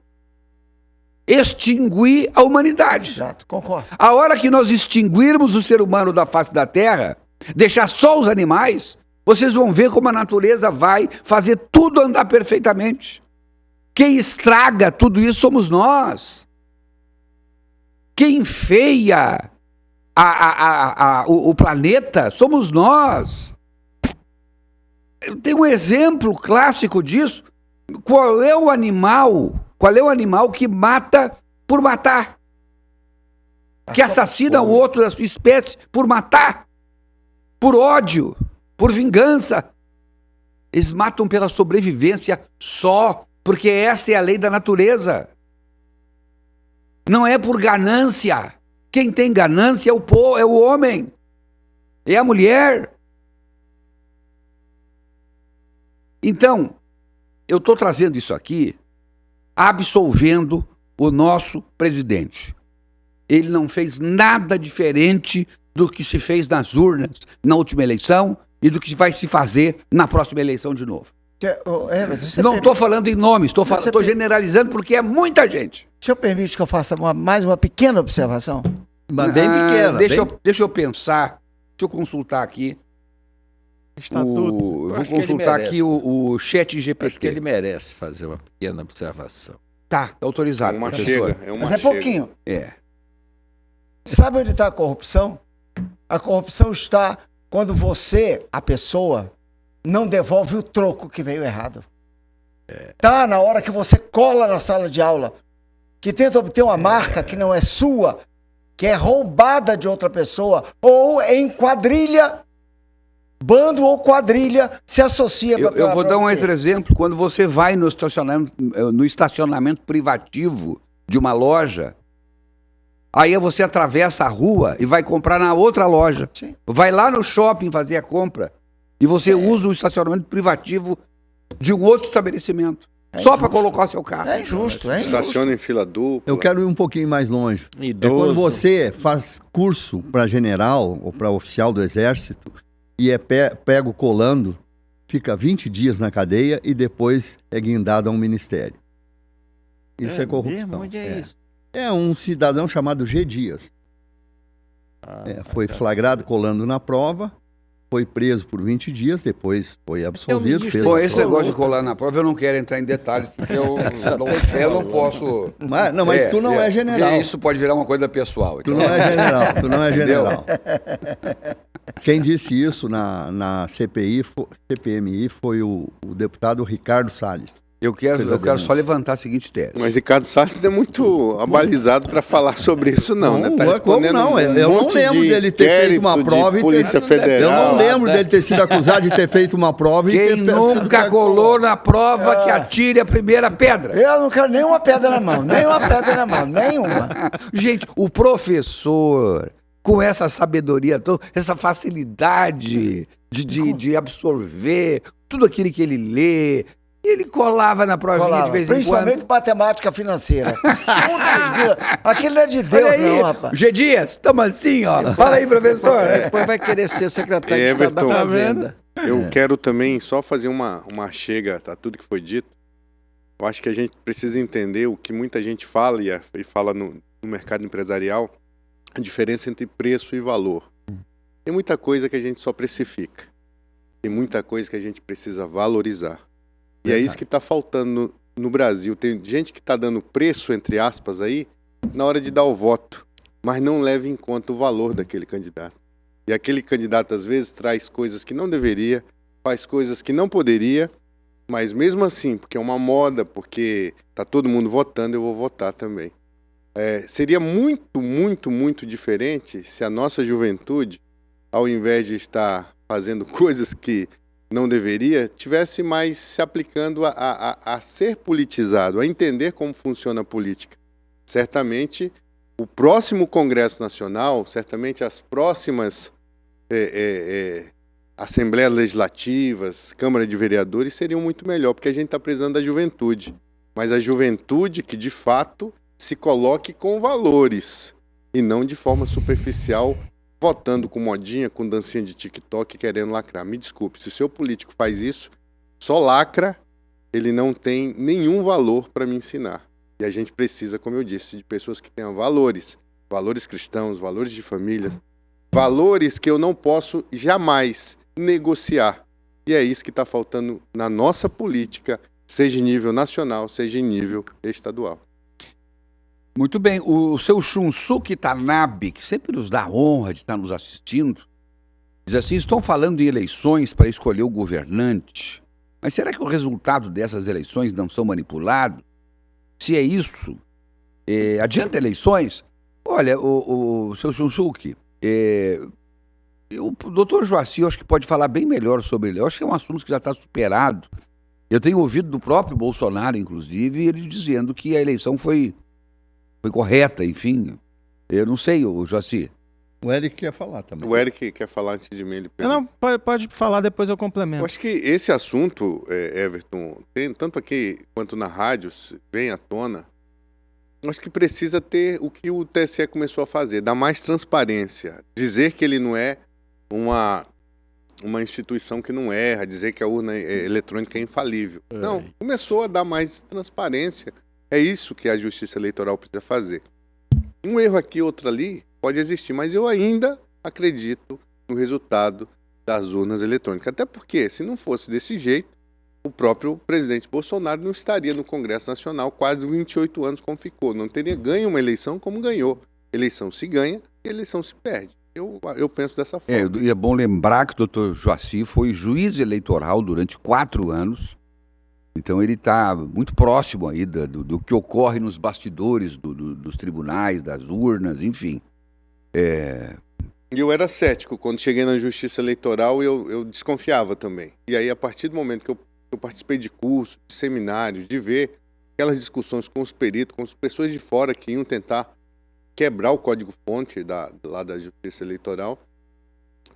Extinguir a humanidade.
Exato, concordo.
A hora que nós extinguirmos o ser humano da face da terra, deixar só os animais, vocês vão ver como a natureza vai fazer tudo andar perfeitamente. Quem estraga tudo isso somos nós. Quem enfeia o planeta somos nós. Tem um exemplo clássico disso. Qual é o animal que mata por matar? Que assassina o outro da sua espécie por matar? Por ódio? Por vingança? Eles matam pela sobrevivência só, porque essa é a lei da natureza. Não é por ganância. Quem tem ganância é o homem. É a mulher. Então, eu estou trazendo isso aqui absolvendo o nosso presidente. Ele não fez nada diferente do que se fez nas urnas na última eleição e do que vai se fazer na próxima eleição de novo. Não estou falando em nomes, estou generalizando porque é muita gente.
O senhor permite que eu faça mais uma pequena observação?
Mas bem pequena.
Deixa eu pensar, deixa eu consultar aqui.
Estatuto.
Vou consultar aqui o chat GPT.
Acho que ele merece fazer uma pequena observação.
Tá autorizado.
Mas é
pouquinho.
É.
Sabe onde está a corrupção? A corrupção está quando você, a pessoa, não devolve o troco que veio errado. Tá na hora que você cola na sala de aula, que tenta obter uma marca que não é sua, que é roubada de outra pessoa, ou em quadrilha, bando ou quadrilha, se associa...
Eu vou dar um outro exemplo. Quando você vai no estacionamento privativo de uma loja, aí você atravessa a rua e vai comprar na outra loja.
Sim.
Vai lá no shopping fazer a compra e você usa o estacionamento privativo de um outro estabelecimento. Só para colocar seu carro.
É injusto, é injusto.
Estaciona em fila dupla.
Eu quero ir um pouquinho mais longe.
Idoso.
É quando você faz curso para general ou para oficial do Exército e é pego colando, fica 20 dias na cadeia e depois é guindado a um ministério. Isso é corrupção.
Mesmo? Onde é isso?
É um cidadão chamado G. Dias. Foi flagrado colando na prova, foi preso por 20 dias, depois foi absolvido.
Pô, esse negócio de colar na prova, eu não quero entrar em detalhes, porque eu não posso...
Mas tu não é general.
Isso pode virar uma coisa pessoal.
Tu não é general, tu não é general. Quem disse isso na CPMI foi o deputado Ricardo Salles.
Eu quero só levantar a seguinte tese.
Mas Ricardo Salles não é muito abalizado para falar sobre isso, não, né? Tá respondendo
não? Eu não lembro dele ter feito uma prova
de Polícia Federal.
Eu não lembro dele ter sido acusado de ter feito uma prova.
Quem nunca colou na prova que atire a primeira pedra.
Eu não quero nenhuma pedra na mão, nenhuma.
Gente, o professor, com essa sabedoria toda, essa facilidade de absorver tudo aquilo que ele lê, ele colava na provinha de vez em quando.
Principalmente matemática financeira. Aquilo é de Deus,
aí,
não, rapaz.
G. Dias, estamos assim, ó. Fala aí, professor.
Depois vai querer ser secretário de Estado da Fazenda.
Eu quero também só fazer uma chega a tudo que foi dito. Eu acho que a gente precisa entender o que muita gente fala e fala no mercado empresarial, a diferença entre preço e valor. Tem muita coisa que a gente só precifica. Tem muita coisa que a gente precisa valorizar. E é isso que está faltando no Brasil. Tem gente que está dando preço, entre aspas, aí, na hora de dar o voto, mas não leva em conta o valor daquele candidato. E aquele candidato, às vezes, traz coisas que não deveria, faz coisas que não poderia, mas mesmo assim, porque é uma moda, porque está todo mundo votando, eu vou votar também. Seria muito, muito, muito diferente se a nossa juventude, ao invés de estar fazendo coisas que não deveria, tivesse mais se aplicando a ser politizado, a entender como funciona a política. Certamente, o próximo Congresso Nacional, certamente as próximas Assembleias Legislativas, Câmara de Vereadores seriam muito melhor, porque a gente está precisando da juventude. Mas a juventude que, de fato, se coloque com valores e não de forma superficial, votando com modinha, com dancinha de TikTok, querendo lacrar. Me desculpe, se o seu político faz isso, só lacra, ele não tem nenhum valor para me ensinar. E a gente precisa, como eu disse, de pessoas que tenham valores, valores cristãos, valores de famílias, valores que eu não posso jamais negociar. E é isso que está faltando na nossa política, seja em nível nacional, seja em nível estadual.
Muito bem, o seu Shunsuke Tanabe, que sempre nos dá a honra de estar nos assistindo, diz assim: estão falando em eleições para escolher o governante, mas será que o resultado dessas eleições não são manipulados? Se é isso, adianta eleições? Olha, o seu Shunsuke, o doutor Joaci, eu acho que pode falar bem melhor sobre ele. Eu acho que é um assunto que já está superado. Eu tenho ouvido do próprio Bolsonaro, inclusive, ele dizendo que a eleição foi correta, enfim. Eu não sei, o Joaci.
O Eric quer falar também.
O Eric quer falar antes de mim.
Não, pode falar, depois eu complemento.
Eu acho que esse assunto, Everton, tanto aqui quanto na rádio, vem à tona. Eu acho que precisa ter o que o TSE começou a fazer, dar mais transparência. Dizer que ele não é uma instituição que não erra, dizer que a urna eletrônica é infalível. Não, começou a dar mais transparência. É isso que a Justiça Eleitoral precisa fazer. Um erro aqui, outro ali, pode existir, mas eu ainda acredito no resultado das urnas eletrônicas. Até porque, se não fosse desse jeito, o próprio presidente Bolsonaro não estaria no Congresso Nacional quase 28 anos como ficou. Não teria ganho uma eleição como ganhou. Eleição se ganha e eleição se perde. Eu penso dessa forma.
E é bom lembrar que o doutor Joaci foi juiz eleitoral durante 4 anos. Então ele está muito próximo aí do que ocorre nos bastidores dos tribunais, das urnas, enfim.
E eu era cético. Quando cheguei na Justiça Eleitoral, eu desconfiava também. E aí, a partir do momento que eu participei de cursos, de seminários, de ver aquelas discussões com os peritos, com as pessoas de fora que iam tentar quebrar o código-fonte lá da Justiça Eleitoral,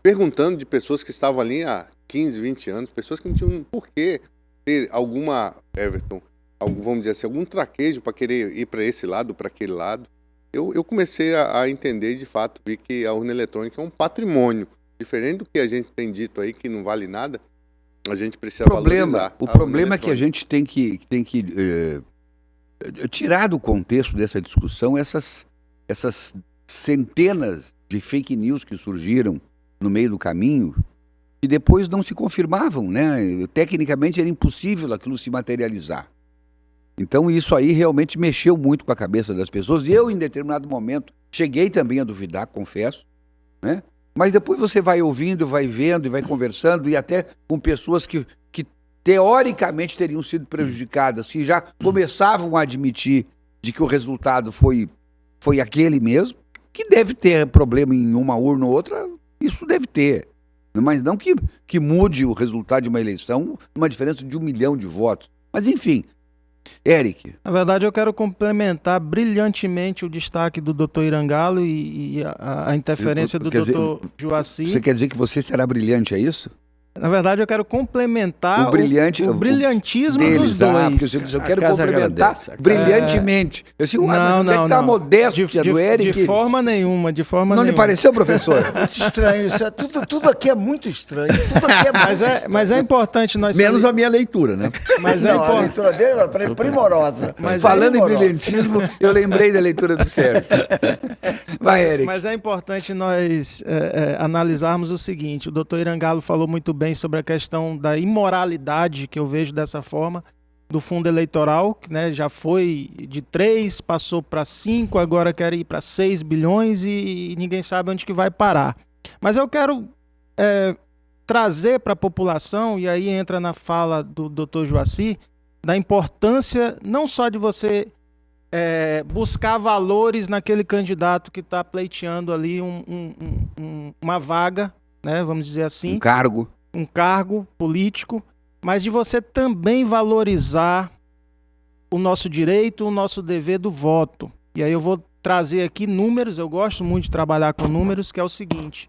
perguntando de pessoas que estavam ali há 15, 20 anos, pessoas que não tinham porquê ter alguma, Everton, vamos dizer assim, algum traquejo para querer ir para esse lado, para aquele lado. Eu comecei a entender, de fato, vi que a urna eletrônica é um patrimônio. Diferente do que a gente tem dito aí, que não vale nada, a gente precisa valorizar.
O problema é que a gente tem que tirar do contexto dessa discussão essas centenas de fake news que surgiram no meio do caminho e depois não se confirmavam, né? Tecnicamente era impossível aquilo se materializar. Então isso aí realmente mexeu muito com a cabeça das pessoas. E eu, em determinado momento, cheguei também a duvidar, confesso, né? Mas depois você vai ouvindo, vai vendo e vai conversando, e até com pessoas que teoricamente teriam sido prejudicadas, que já começavam a admitir de que o resultado foi aquele mesmo, que deve ter problema em uma urna ou outra, isso deve ter. Mas não que mude o resultado de uma eleição numa diferença de 1 milhão de votos. Mas enfim, Eric.
Na verdade, eu quero complementar brilhantemente o destaque do Dr. Irangalo e a interferência do Dr. Joaci.
Você quer dizer que você será brilhante, é isso?
Na verdade, eu quero complementar o brilhantismo
deles,
dos dois.
Eu quero complementar brilhantemente. Eu sei, mas onde é que está a modéstia do Eric?
De forma nenhuma, de forma
não
nenhuma.
Não lhe pareceu, professor?
Muito estranho isso. Tudo aqui é muito estranho. Tudo aqui é
mas é importante nós...
Menos a minha leitura, né?
Mas
a leitura dele é primorosa.
Mas falando em brilhantismo, eu lembrei da leitura do Sérgio. Vai, Eric.
Mas é importante nós analisarmos o seguinte. O doutor Irangalo falou muito bem sobre a questão da imoralidade, que eu vejo dessa forma, do fundo eleitoral, que, né, já foi de 3, passou para 5, agora quer ir para 6 bilhões e ninguém sabe onde que vai parar. Mas eu quero trazer para a população, e aí entra na fala do Dr. Joaci, da importância não só de você buscar valores naquele candidato que está pleiteando ali uma vaga, né, vamos dizer assim. Um cargo político, mas de você também valorizar o nosso direito, o nosso dever do voto. E aí eu vou trazer aqui números, eu gosto muito de trabalhar com números, que é o seguinte.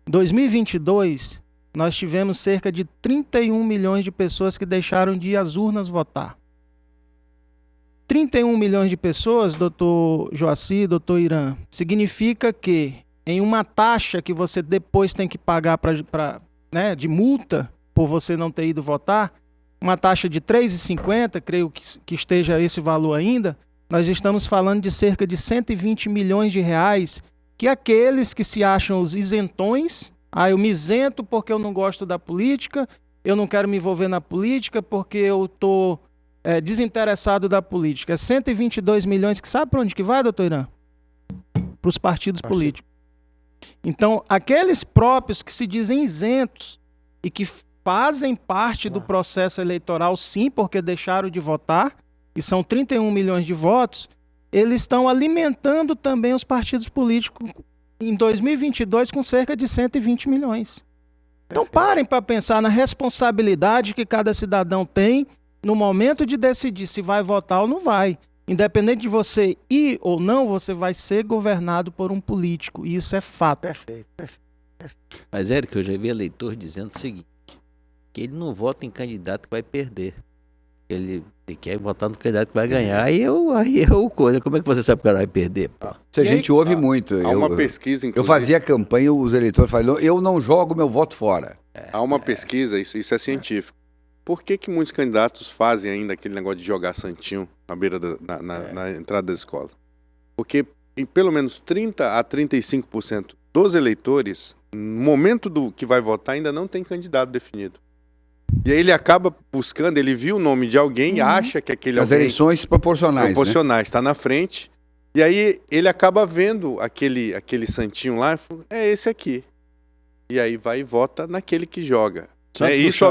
Em 2022, nós tivemos cerca de 31 milhões de pessoas que deixaram de ir às urnas votar. 31 milhões de pessoas, doutor Joaci, doutor Irã, significa que em uma taxa que você depois tem que pagar de multa por você não ter ido votar, uma taxa de R$ 3,50, creio que esteja esse valor ainda, nós estamos falando de cerca de 120 milhões de reais, que aqueles que se acham os isentões, eu me isento porque eu não gosto da política, eu não quero me envolver na política porque eu estou desinteressado da política. É 122 milhões que sabe para onde que vai, doutor Irã? Para os partidos políticos. Então, aqueles próprios que se dizem isentos e que fazem parte do processo eleitoral, sim, porque deixaram de votar, e são 31 milhões de votos, eles estão alimentando também os partidos políticos em 2022 com cerca de 120 milhões. Então, parem para pensar na responsabilidade que cada cidadão tem no momento de decidir se vai votar ou não vai. Independente de você ir ou não, você vai ser governado por um político. E isso é fato.
Perfeito.
Mas, Érico, eu já vi eleitor dizendo o seguinte, que ele não vota em candidato que vai perder. Ele quer votar no candidato que vai ganhar. Aí eu coisa. Como é que você sabe que o cara vai perder? Pô?
Se a gente ouve muito.
Há uma pesquisa, inclusive.
Eu fazia campanha, os eleitores falavam, eu não jogo meu voto fora.
Há uma pesquisa, isso é científico. Por que muitos candidatos fazem ainda aquele negócio de jogar santinho na beira na entrada das escolas? Porque em pelo menos 30% a 35% dos eleitores, no momento do que vai votar, ainda não tem candidato definido. E aí ele acaba buscando, ele viu o nome de alguém, acha que aquele alguém...
As eleições proporcionais,
proporcionais, está na frente, e aí ele acaba vendo aquele santinho lá, e fala, é esse aqui. E aí vai e vota naquele que joga. Isso,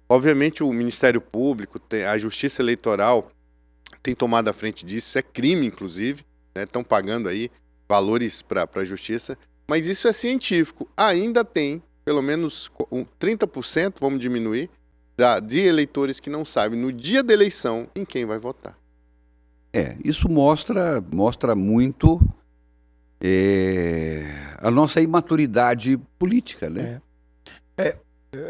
obviamente, o Ministério Público, a Justiça Eleitoral tem tomado a frente disso, isso é crime, inclusive, estão pagando aí valores para a Justiça, mas isso é científico. Ainda tem, pelo menos 30%, vamos diminuir, de eleitores que não sabem, no dia da eleição, em quem vai votar.
Isso mostra muito a nossa imaturidade política, né?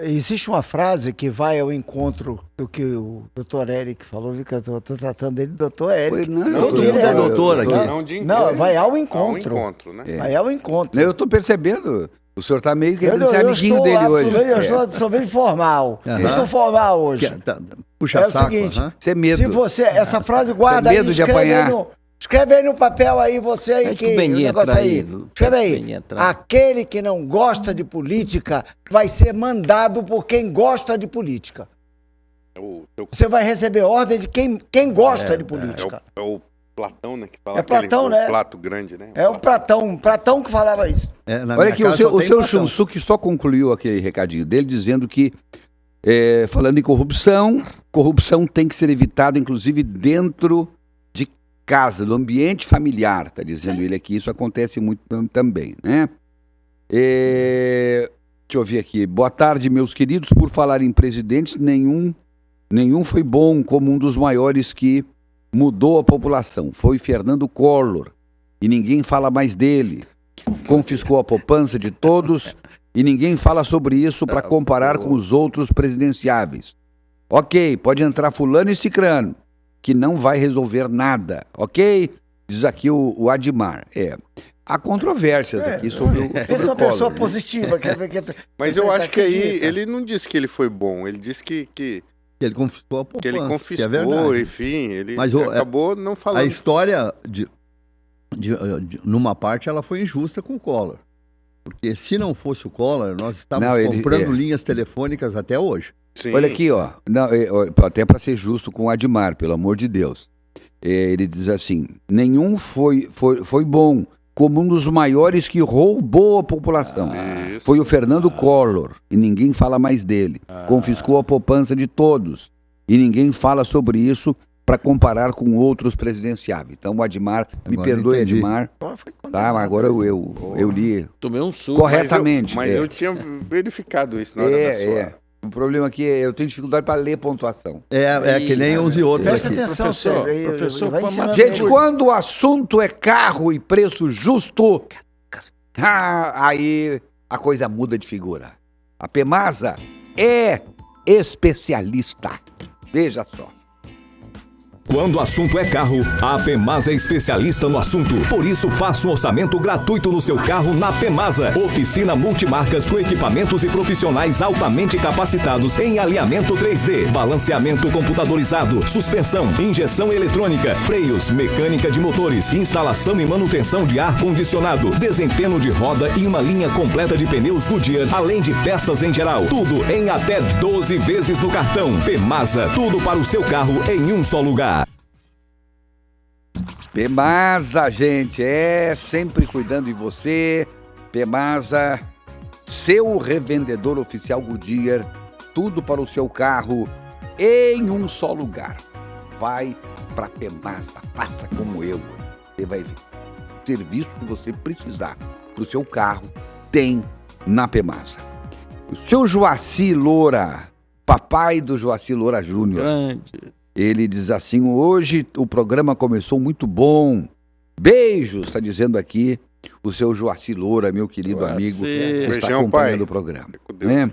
Existe uma frase que vai ao encontro do que o doutor Eric falou, viu, que eu estou tratando ele de doutor Eric.
Todo mundo é doutor aqui.
Não, vai ao encontro.
Né?
Vai ao encontro.
Eu estou percebendo. O senhor está meio querendo ser amiguinho dele hoje.
Eu sou bem formal. Eu estou formal hoje.
Puxa
o
saco,
seguinte,
Isso é medo.
se você... Essa frase guarda
medo
aí,
de apanhar.
Escreve aí no papel aí, você aí
Deixa
que
o Beninha
o negócio aí.
traído.
Escreve
Deixa o
aí.
Beninha traído.
Aquele que não gosta de política vai ser mandado por quem gosta de política. Você vai receber ordem de quem gosta de política.
É o Platão, né? Que fala
É Platão, né?
Plato grande, né?
É o Platão que falava isso.
Olha aqui, o seu Chunsuke só concluiu aquele recadinho dele dizendo que, falando em corrupção tem que ser evitada, inclusive dentro de casa, do ambiente familiar, tá dizendo ele aqui. Isso acontece muito também, né? Deixa eu ver aqui. Boa tarde, meus queridos. Por falar em presidentes, nenhum foi bom como um dos maiores que mudou a população. Foi Fernando Collor. E ninguém fala mais dele. Confiscou a poupança de todos e ninguém fala sobre isso para comparar com os outros presidenciáveis. Ok, pode entrar fulano e cicrano, que não vai resolver nada. Ok? Diz aqui o Admar. Há controvérsias aqui sobre o
Essa é uma
Collor,
pessoa
né?
positiva.
Mas eu acho que aí ele não disse que ele foi bom, ele disse que
ele confiscou a poupança.
que ele
é
confiscou,
verdade.
enfim, ele
Mas
acabou não falando.
A história, numa parte, ela foi injusta com o Collor. Porque se não fosse o Collor, nós estávamos comprando linhas telefônicas até hoje.
Sim.
Olha aqui, ó. Não, até para ser justo com o Admar, pelo amor de Deus. Ele diz assim: nenhum foi bom, como um dos maiores que roubou a população.
Isso.
Foi o Fernando Collor, e ninguém fala mais dele. Confiscou a poupança de todos, e ninguém fala sobre isso para comparar com outros presidenciáveis. Então, o Admar, me perdoe, Admar, tá? Agora eu li
Tomei um suco.
corretamente.
Mas eu tinha verificado isso na hora da sua...
O problema aqui é eu tenho dificuldade para ler pontuação.
É que nem uns e outros
Presta
aqui.
atenção, Sérgio.
professor,
Vai ensinando
Gente,
ele.
quando o assunto é carro e preço justo, aí a coisa muda de figura. A Pemasa é especialista. Veja só.
Quando o assunto é carro, a Pemasa é especialista no assunto. Por isso, faça um orçamento gratuito no seu carro na Pemasa. Oficina multimarcas com equipamentos e profissionais altamente capacitados em alinhamento 3D, balanceamento computadorizado, suspensão, injeção eletrônica, freios, mecânica de motores, instalação e manutenção de ar-condicionado, desempenho de roda e uma linha completa de pneus Goodyear, além de peças em geral. Tudo em até 12 vezes no cartão. Pemasa, tudo para o seu carro em um só lugar.
Pemasa, gente, sempre cuidando de você. Pemasa, seu revendedor oficial Goodyear, tudo para o seu carro em um só lugar. Vai para Pemasa, faça como eu. Você vai ver. O serviço que você precisar para o seu carro tem na Pemasa. O seu Joaci Loura, papai do Joaci Loura Júnior.
Grande.
Ele diz assim: hoje o programa começou muito bom. Beijos, está dizendo aqui o seu Joaci Loura, meu querido amigo, que está
Beijão,
acompanhando
pai.
o programa.
Com Deus.
Né?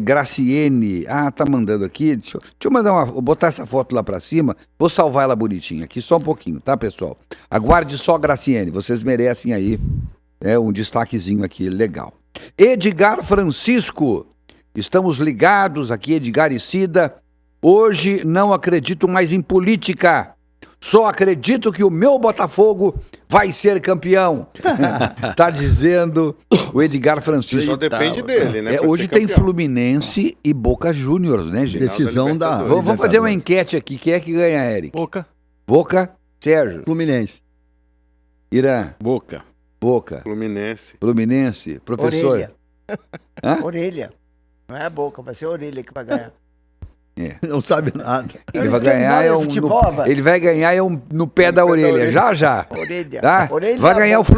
Graciene, tá mandando aqui. Deixa eu mandar vou botar essa foto lá para cima. Vou salvar ela bonitinha aqui, só um pouquinho, tá, pessoal? Aguarde só, Graciene, vocês merecem aí um destaquezinho aqui, legal. Edgar Francisco, estamos ligados aqui, Edgar e Cida. Hoje não acredito mais em política. Só acredito que o meu Botafogo vai ser campeão. Tá dizendo o Edgar Francisco.
Só depende dele, né? pra
Hoje
ser
tem
campeão.
Fluminense e Boca Juniors, né, gente?
Decisão da...
Vamos fazer uma enquete aqui. Quem é que ganha, Eric? Boca, Sérgio,
Fluminense.
Irã,
Boca.
Fluminense, professor.
Orelha.
Hã?
Orelha. Não é a boca, vai ser a orelha que vai ganhar.
Não sabe nada.
Ele vai ganhar ele vai ganhar no pé da orelha, já.
Orelha.
Tá?
Orelha
Vai
na
ganhar o
boca.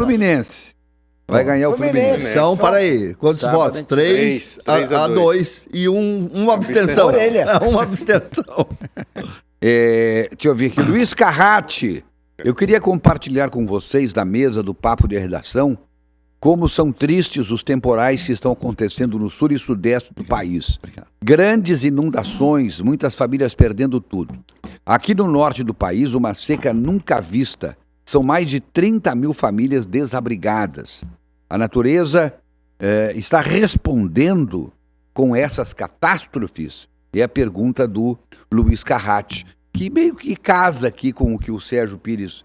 Vai ganhar o Fluminense.
Então, para aí. Quantos
Sábado,
votos? 3 a 2 e uma abstenção.
Orelha.
Uma abstenção.
Deixa eu ver aqui. Luiz Carrati. Eu queria compartilhar com vocês, da mesa do Papo de Redação, como são tristes os temporais que estão acontecendo no sul e sudeste do país. Grandes inundações, muitas famílias perdendo tudo. Aqui no norte do país, uma seca nunca vista. São mais de 30 mil famílias desabrigadas. A natureza está respondendo com essas catástrofes? É a pergunta do Luiz Carratti, que meio que casa aqui com o que o Sérgio Pires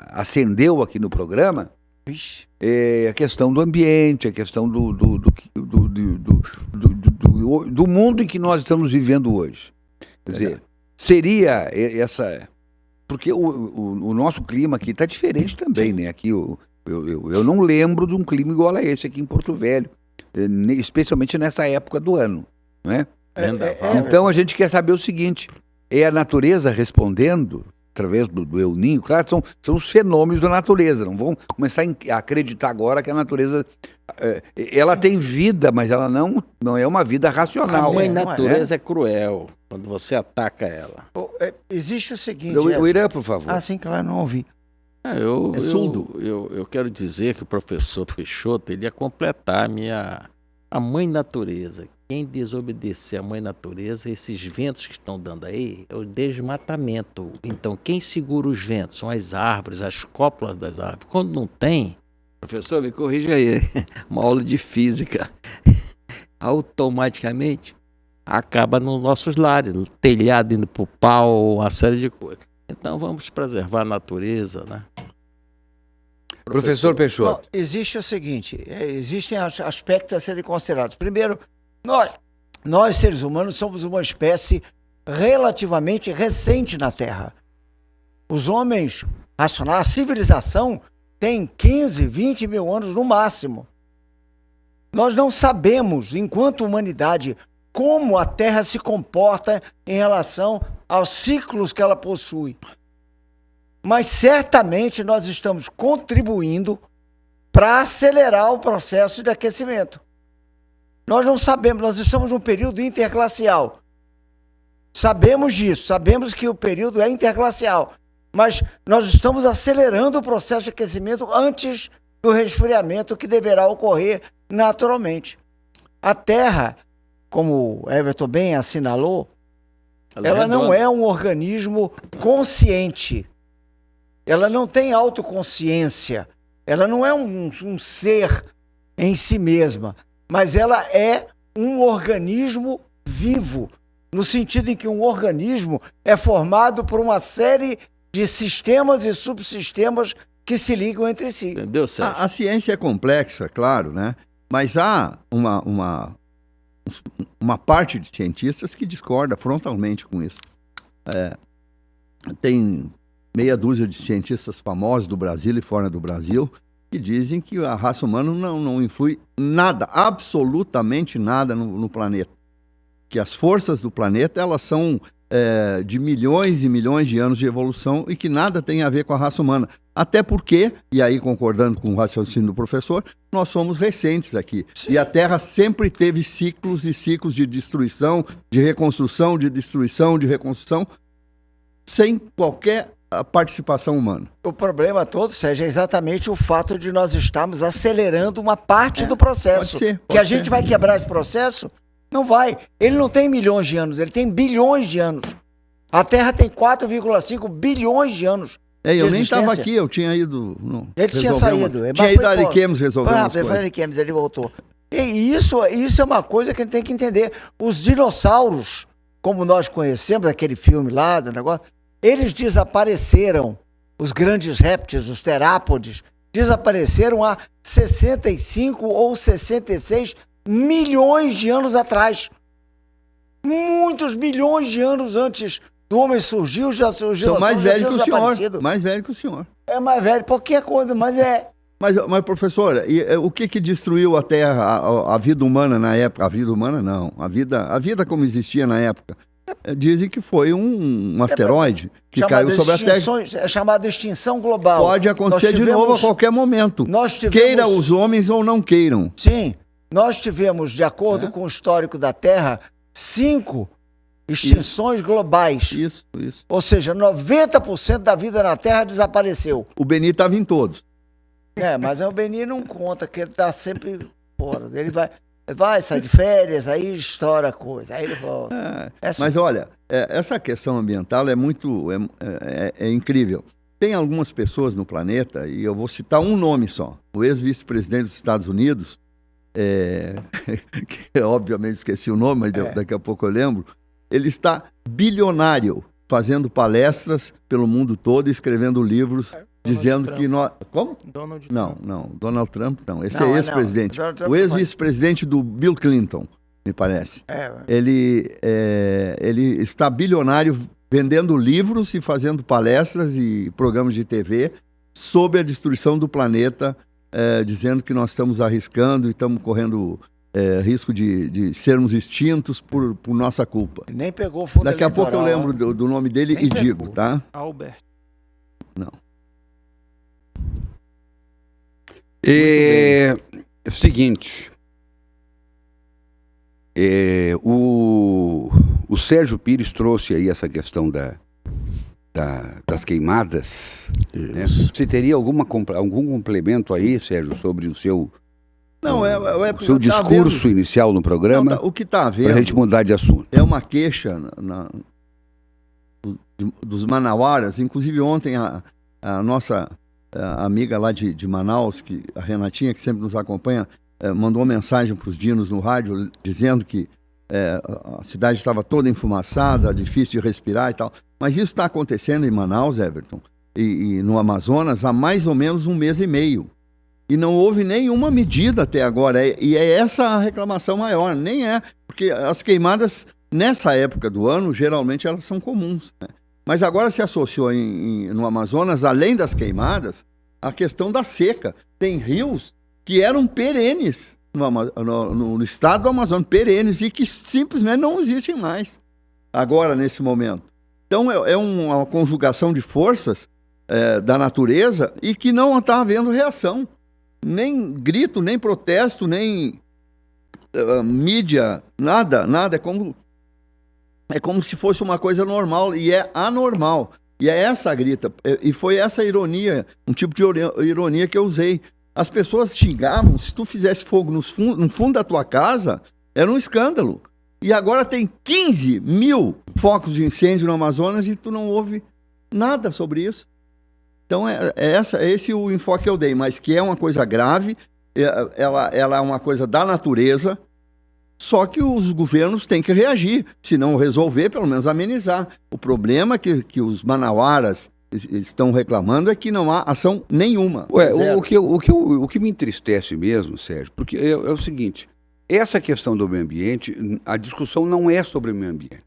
acendeu aqui no programa. A questão do ambiente, a questão do mundo em que nós estamos vivendo hoje. Quer dizer, seria essa... Porque o nosso clima aqui está diferente também, né? Aqui eu não lembro de um clima igual a esse aqui em Porto Velho, especialmente nessa época do ano, não é? Então a gente quer saber o seguinte, é a natureza respondendo através do El Niño? Claro, são os fenômenos da natureza, não vão começar a acreditar agora que a natureza ela tem vida, mas ela não é uma vida racional.
A mãe natureza é cruel quando você ataca ela.
Existe o seguinte...
O Irã, por favor.
Sim, claro, não ouvi.
É surdo.
Eu quero dizer que o professor Peixoto ele ia completar a mãe natureza. Quem desobedecer a mãe natureza, esses ventos que estão dando aí, é o desmatamento. Então, quem segura os ventos são as árvores, as cópulas das árvores. Quando não tem, professor, me corrija aí, uma aula de física, automaticamente acaba nos nossos lares, telhado indo pro pau, uma série de coisas. Então, vamos preservar a natureza, né?
Professor Peixoto.
Existe o seguinte, existem aspectos a serem considerados. Primeiro, nós seres humanos somos uma espécie relativamente recente na Terra. Os homens racionais, a civilização tem 15, 20 mil anos no máximo. Nós não sabemos, enquanto humanidade, como a Terra se comporta em relação aos ciclos que ela possui. Mas certamente nós estamos contribuindo para acelerar o processo de aquecimento. Nós não sabemos, nós estamos num período interglacial. Sabemos disso, sabemos que o período é interglacial, mas nós estamos acelerando o processo de aquecimento antes do resfriamento que deverá ocorrer naturalmente. A Terra, como o Everton bem assinalou, ela não é um organismo consciente. Ela não tem autoconsciência. Ela não é um ser em si mesma. Mas ela é um organismo vivo, no sentido em que um organismo é formado por uma série de sistemas e subsistemas que se ligam entre si.
Entendeu, Sérgio?
A ciência é complexa, claro, né? Mas há uma parte de cientistas que discorda frontalmente com isso. Tem meia dúzia de cientistas famosos do Brasil e fora do Brasil que dizem que a raça humana não influi nada, absolutamente nada no planeta. Que as forças do planeta, elas são de milhões e milhões de anos de evolução e que nada tem a ver com a raça humana. Até porque, e aí concordando com o raciocínio do professor, nós somos recentes aqui. Sim. E a Terra sempre teve ciclos e ciclos de destruição, de reconstrução, de destruição, de reconstrução, sem qualquer participação humana.
O problema todo, Sérgio, é exatamente o fato de nós estarmos acelerando uma parte do processo. Pode ser. A gente vai quebrar esse processo? Não vai. Ele não tem milhões de anos, ele tem bilhões de anos. A Terra tem 4,5 bilhões de anos.
Eu nem estava aqui, eu tinha ido...
Ele tinha saído.
Tinha ido a Ariquemes resolver umas coisas.
Ariquemes, ele voltou. E isso é uma coisa que a gente tem que entender. Os dinossauros, como nós conhecemos, aquele filme lá, do negócio, eles desapareceram, os grandes répteis, os terápodes, desapareceram há 65 ou 66 milhões de anos atrás. Muitos milhões de anos antes do homem surgiu, já surgiu.
São mais velhos que o senhor. Mais velho que o senhor.
É mais velho, qualquer coisa, mas é...
Mas professor, o que destruiu a Terra, a vida humana na época? A vida humana não, a vida como existia na época. Dizem que foi um asteroide que caiu sobre a Terra.
É chamado extinção global.
Pode acontecer de novo a qualquer momento. Queira os homens ou não queiram.
Sim, nós tivemos, de acordo com o histórico da Terra, 5 extinções globais.
Isso.
Ou seja, 90% da vida na Terra desapareceu.
O Beni estava em todos.
Mas o Beni não conta, que ele tá sempre fora. Ele vai sair de férias, aí estoura a coisa, aí ele volta.
Mas olha, essa questão ambiental é muito incrível. Tem algumas pessoas no planeta, e eu vou citar um nome só, o ex-vice-presidente dos Estados Unidos, que eu obviamente esqueci o nome, mas daqui a pouco eu lembro, ele está bilionário, fazendo palestras pelo mundo todo e escrevendo livros dizendo
Trump.
que nós... Como?
Donald
Não, Donald Trump não. Esse
Não,
é ex-presidente.
não.
O ex-vice-presidente do Bill Clinton, me parece. Ele está bilionário vendendo livros e fazendo palestras e programas de TV sobre a destruição do planeta, dizendo que nós estamos arriscando e estamos correndo risco de sermos extintos por nossa culpa.
Nem pegou o fundo
Daqui a pouco eu
eleitoral.
lembro do nome dele
Nem
e
pegou.
digo, tá?
Albert.
Não.
Seguinte, o Sérgio Pires trouxe aí essa questão das queimadas. Né? Você teria algum complemento aí, Sérgio, sobre o seu discurso inicial no programa?
O que está havendo
para a gente mudar de assunto.
é uma queixa dos manauaras. Inclusive ontem a nossa amiga lá de Manaus, a Renatinha, que sempre nos acompanha, mandou uma mensagem para os dinos no rádio dizendo que a cidade estava toda enfumaçada, difícil de respirar e tal. Mas isso está acontecendo em Manaus, Everton, e no Amazonas há mais ou menos 1 mês e meio. E não houve nenhuma medida até agora. E é essa a reclamação maior. Nem porque as queimadas, nessa época do ano, geralmente elas são comuns, né? Mas agora se associou no Amazonas, além das queimadas, a questão da seca. Tem rios que eram perenes no estado do Amazonas, perenes, e que simplesmente não existem mais agora, nesse momento. Então é uma conjugação de forças da natureza e que não está havendo reação. Nem grito, nem protesto, nem mídia, nada. É como se fosse uma coisa normal, e é anormal. E é essa a grita. E foi essa ironia, um tipo de ironia que eu usei. As pessoas xingavam, se tu fizesse fogo no fundo da tua casa, era um escândalo. E agora tem 15 mil focos de incêndio no Amazonas e tu não ouve nada sobre isso. Então esse o enfoque que eu dei, mas que é uma coisa grave, ela é uma coisa da natureza, só que os governos têm que reagir, se não resolver, pelo menos amenizar. O problema que os manauaras estão reclamando é que não há ação nenhuma.
O que me entristece mesmo, Sérgio, porque é o seguinte, essa questão do meio ambiente, a discussão não é sobre o meio ambiente.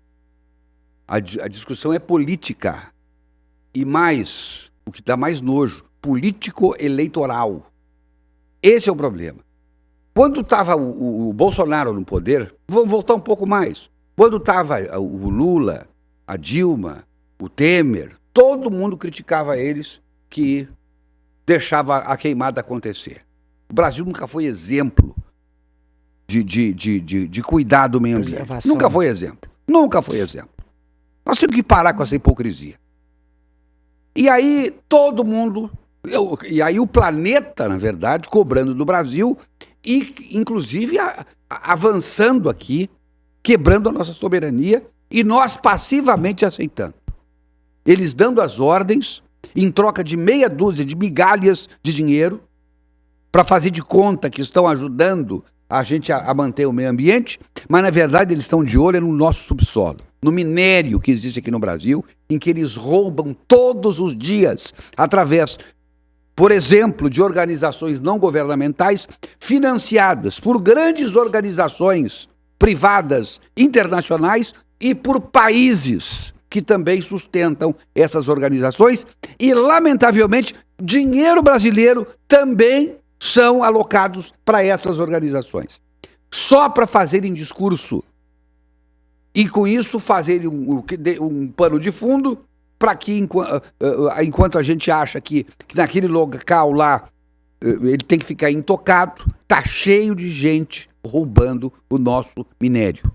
A discussão é política. E mais, o que dá mais nojo, político-eleitoral. Esse é o problema. Quando estava o Bolsonaro no poder, vamos voltar um pouco mais. Quando estava o Lula, a Dilma, o Temer, todo mundo criticava eles que deixava a queimada acontecer. O Brasil nunca foi exemplo de cuidar do meio ambiente. Nunca foi exemplo. Nós temos que parar com essa hipocrisia. E aí todo mundo... E aí o planeta, na verdade, cobrando do Brasil e, inclusive, avançando aqui, quebrando a nossa soberania e nós passivamente aceitando. Eles dando as ordens em troca de meia dúzia de migalhas de dinheiro para fazer de conta que estão ajudando a gente a manter o meio ambiente, mas, na verdade, eles estão de olho no nosso subsolo, no minério que existe aqui no Brasil, em que eles roubam todos os dias através... por exemplo, de organizações não governamentais financiadas por grandes organizações privadas internacionais e por países que também sustentam essas organizações e, lamentavelmente, dinheiro brasileiro também são alocados para essas organizações. Só para fazerem discurso e, com isso, fazerem um pano de fundo para que, enquanto a gente acha que naquele local lá ele tem que ficar intocado, tá cheio de gente roubando o nosso minério.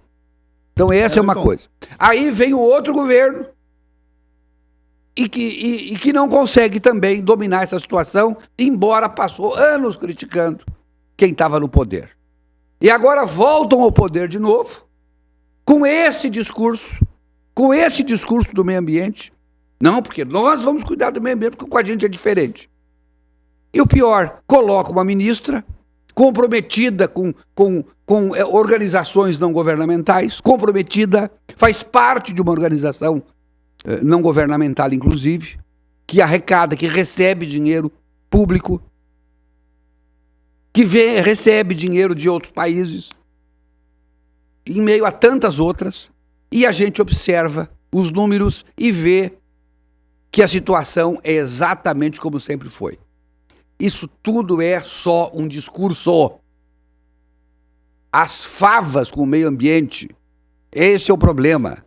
Então essa é uma coisa. Aí vem o outro governo e que não consegue também dominar essa situação, embora passou anos criticando quem estava no poder. E agora voltam ao poder de novo, com esse discurso do meio ambiente. Não, porque nós vamos cuidar do meio ambiente, porque com a gente é diferente. E o pior, coloca uma ministra comprometida com organizações não governamentais, comprometida, faz parte de uma organização não governamental, inclusive, que arrecada, que recebe dinheiro público, que recebe dinheiro de outros países, em meio a tantas outras, e a gente observa os números e vê que a situação é exatamente como sempre foi. Isso tudo é só um discurso. As favas com o meio ambiente, esse é o problema.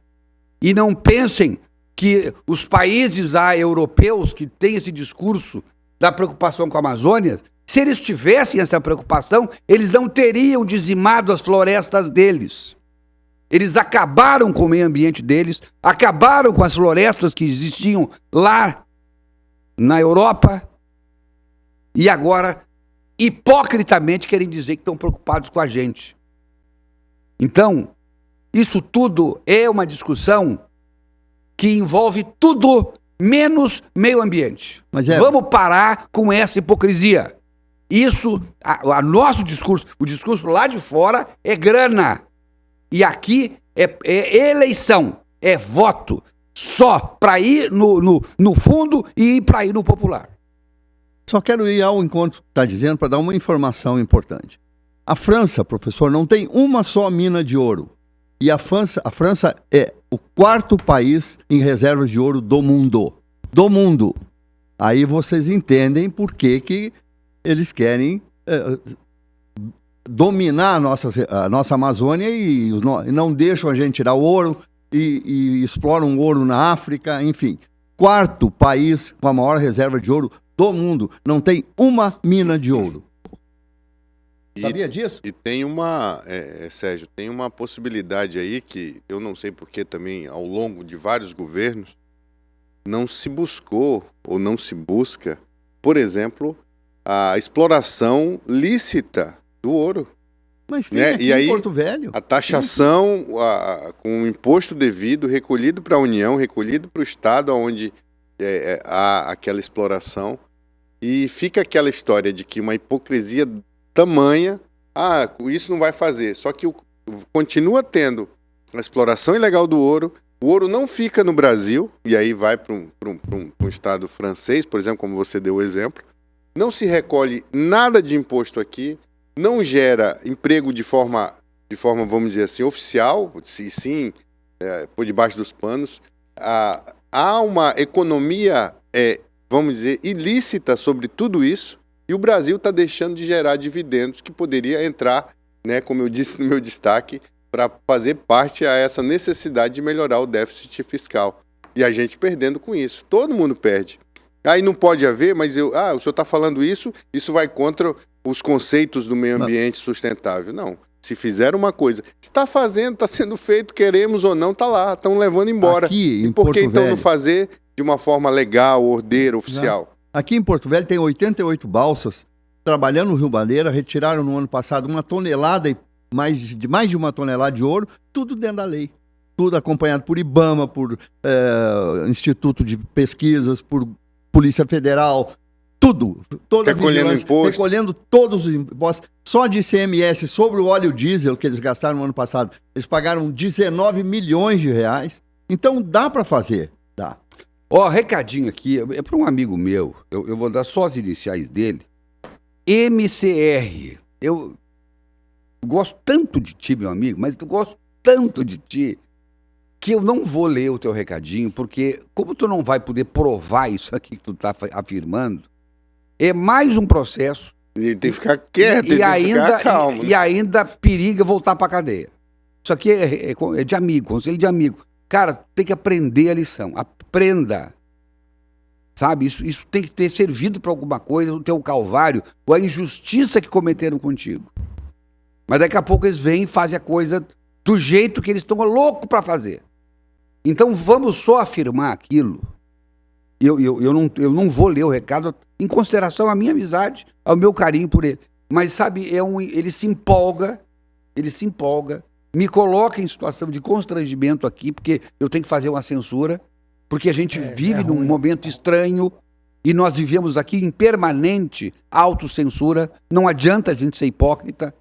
E não pensem que os países europeus que têm esse discurso da preocupação com a Amazônia, se eles tivessem essa preocupação, eles não teriam dizimado as florestas deles. Eles acabaram com o meio ambiente deles, acabaram com as florestas que existiam lá na Europa e agora, hipocritamente, querem dizer que estão preocupados com a gente. Então, isso tudo é uma discussão que envolve tudo menos meio ambiente. Vamos parar com essa hipocrisia. Isso, nosso discurso, o discurso lá de fora é grana. E aqui é eleição, é voto, só para ir no fundo e para ir no popular.
Só quero ir ao encontro que está dizendo para dar uma informação importante. A França, professor, não tem uma só mina de ouro. E a França é o 4º país em reservas de ouro do mundo. Do mundo. Aí vocês entendem por que eles querem dominar a nossa Amazônia e não deixam a gente tirar ouro e exploram ouro na África, enfim. 4º país com a maior reserva de ouro do mundo. Não tem uma mina de ouro. Sabia disso?
E tem Sérgio, tem uma possibilidade aí que eu não sei porque também ao longo de vários governos não se buscou ou não se busca, por exemplo, a exploração lícita do ouro.
Mas tem aqui
e aí,
em Porto Velho.
a taxação com o imposto devido, recolhido para a União, recolhido para o Estado, onde há aquela exploração. E fica aquela história de que uma hipocrisia tamanha, isso não vai fazer. Só que continua tendo a exploração ilegal do ouro, o ouro não fica no Brasil, e aí vai para um estado francês, por exemplo, como você deu o exemplo, não se recolhe nada de imposto aqui, não gera emprego de forma, vamos dizer assim, oficial, sim, por debaixo dos panos. Há uma economia, vamos dizer, ilícita sobre tudo isso, e o Brasil está deixando de gerar dividendos que poderia entrar, como eu disse no meu destaque, para fazer parte a essa necessidade de melhorar o déficit fiscal. E a gente perdendo com isso. Todo mundo perde. Aí não pode haver, mas o senhor está falando isso vai contra os conceitos do meio ambiente sustentável. Não. Se fizer uma coisa, está fazendo, está sendo feito, queremos ou não, está lá, estão levando embora.
Aqui,
e por que então não fazer de uma forma legal, ordeira, oficial?
Não. Aqui em Porto Velho tem 88 balsas trabalhando no Rio Bandeira, retiraram no ano passado 1 tonelada e mais de 1 tonelada de ouro, tudo dentro da lei. Tudo acompanhado por IBAMA, por Instituto de Pesquisas, por Polícia Federal, tudo.
Recolhendo imposto.
Recolhendo todos os impostos. Só de ICMS sobre o óleo diesel que eles gastaram no ano passado, eles pagaram 19 milhões de reais. Então dá para fazer, dá.
Recadinho aqui, é para um amigo meu, eu vou dar só as iniciais dele. MCR. Eu gosto tanto de ti, meu amigo, mas eu gosto tanto de ti que eu não vou ler o teu recadinho, porque como tu não vai poder provar isso aqui que tu tá afirmando, é mais um processo.
Ele tem que ficar quieto, ele tem que ficar calmo.
E ainda periga voltar pra cadeia. Isso aqui é de amigo, conselho de amigo. Cara, tem que aprender a lição. Aprenda. Sabe? Isso tem que ter servido para alguma coisa, o teu calvário, ou a injustiça que cometeram contigo. Mas daqui a pouco eles vêm e fazem a coisa do jeito que eles estão loucos para fazer. Então vamos só afirmar aquilo eu não vou ler o recado em consideração à minha amizade, ao meu carinho por ele. Mas, sabe, ele se empolga, me coloca em situação de constrangimento aqui, porque eu tenho que fazer uma censura, porque a gente vive num momento estranho e nós vivemos aqui em permanente autocensura. Não adianta a gente ser hipócrita.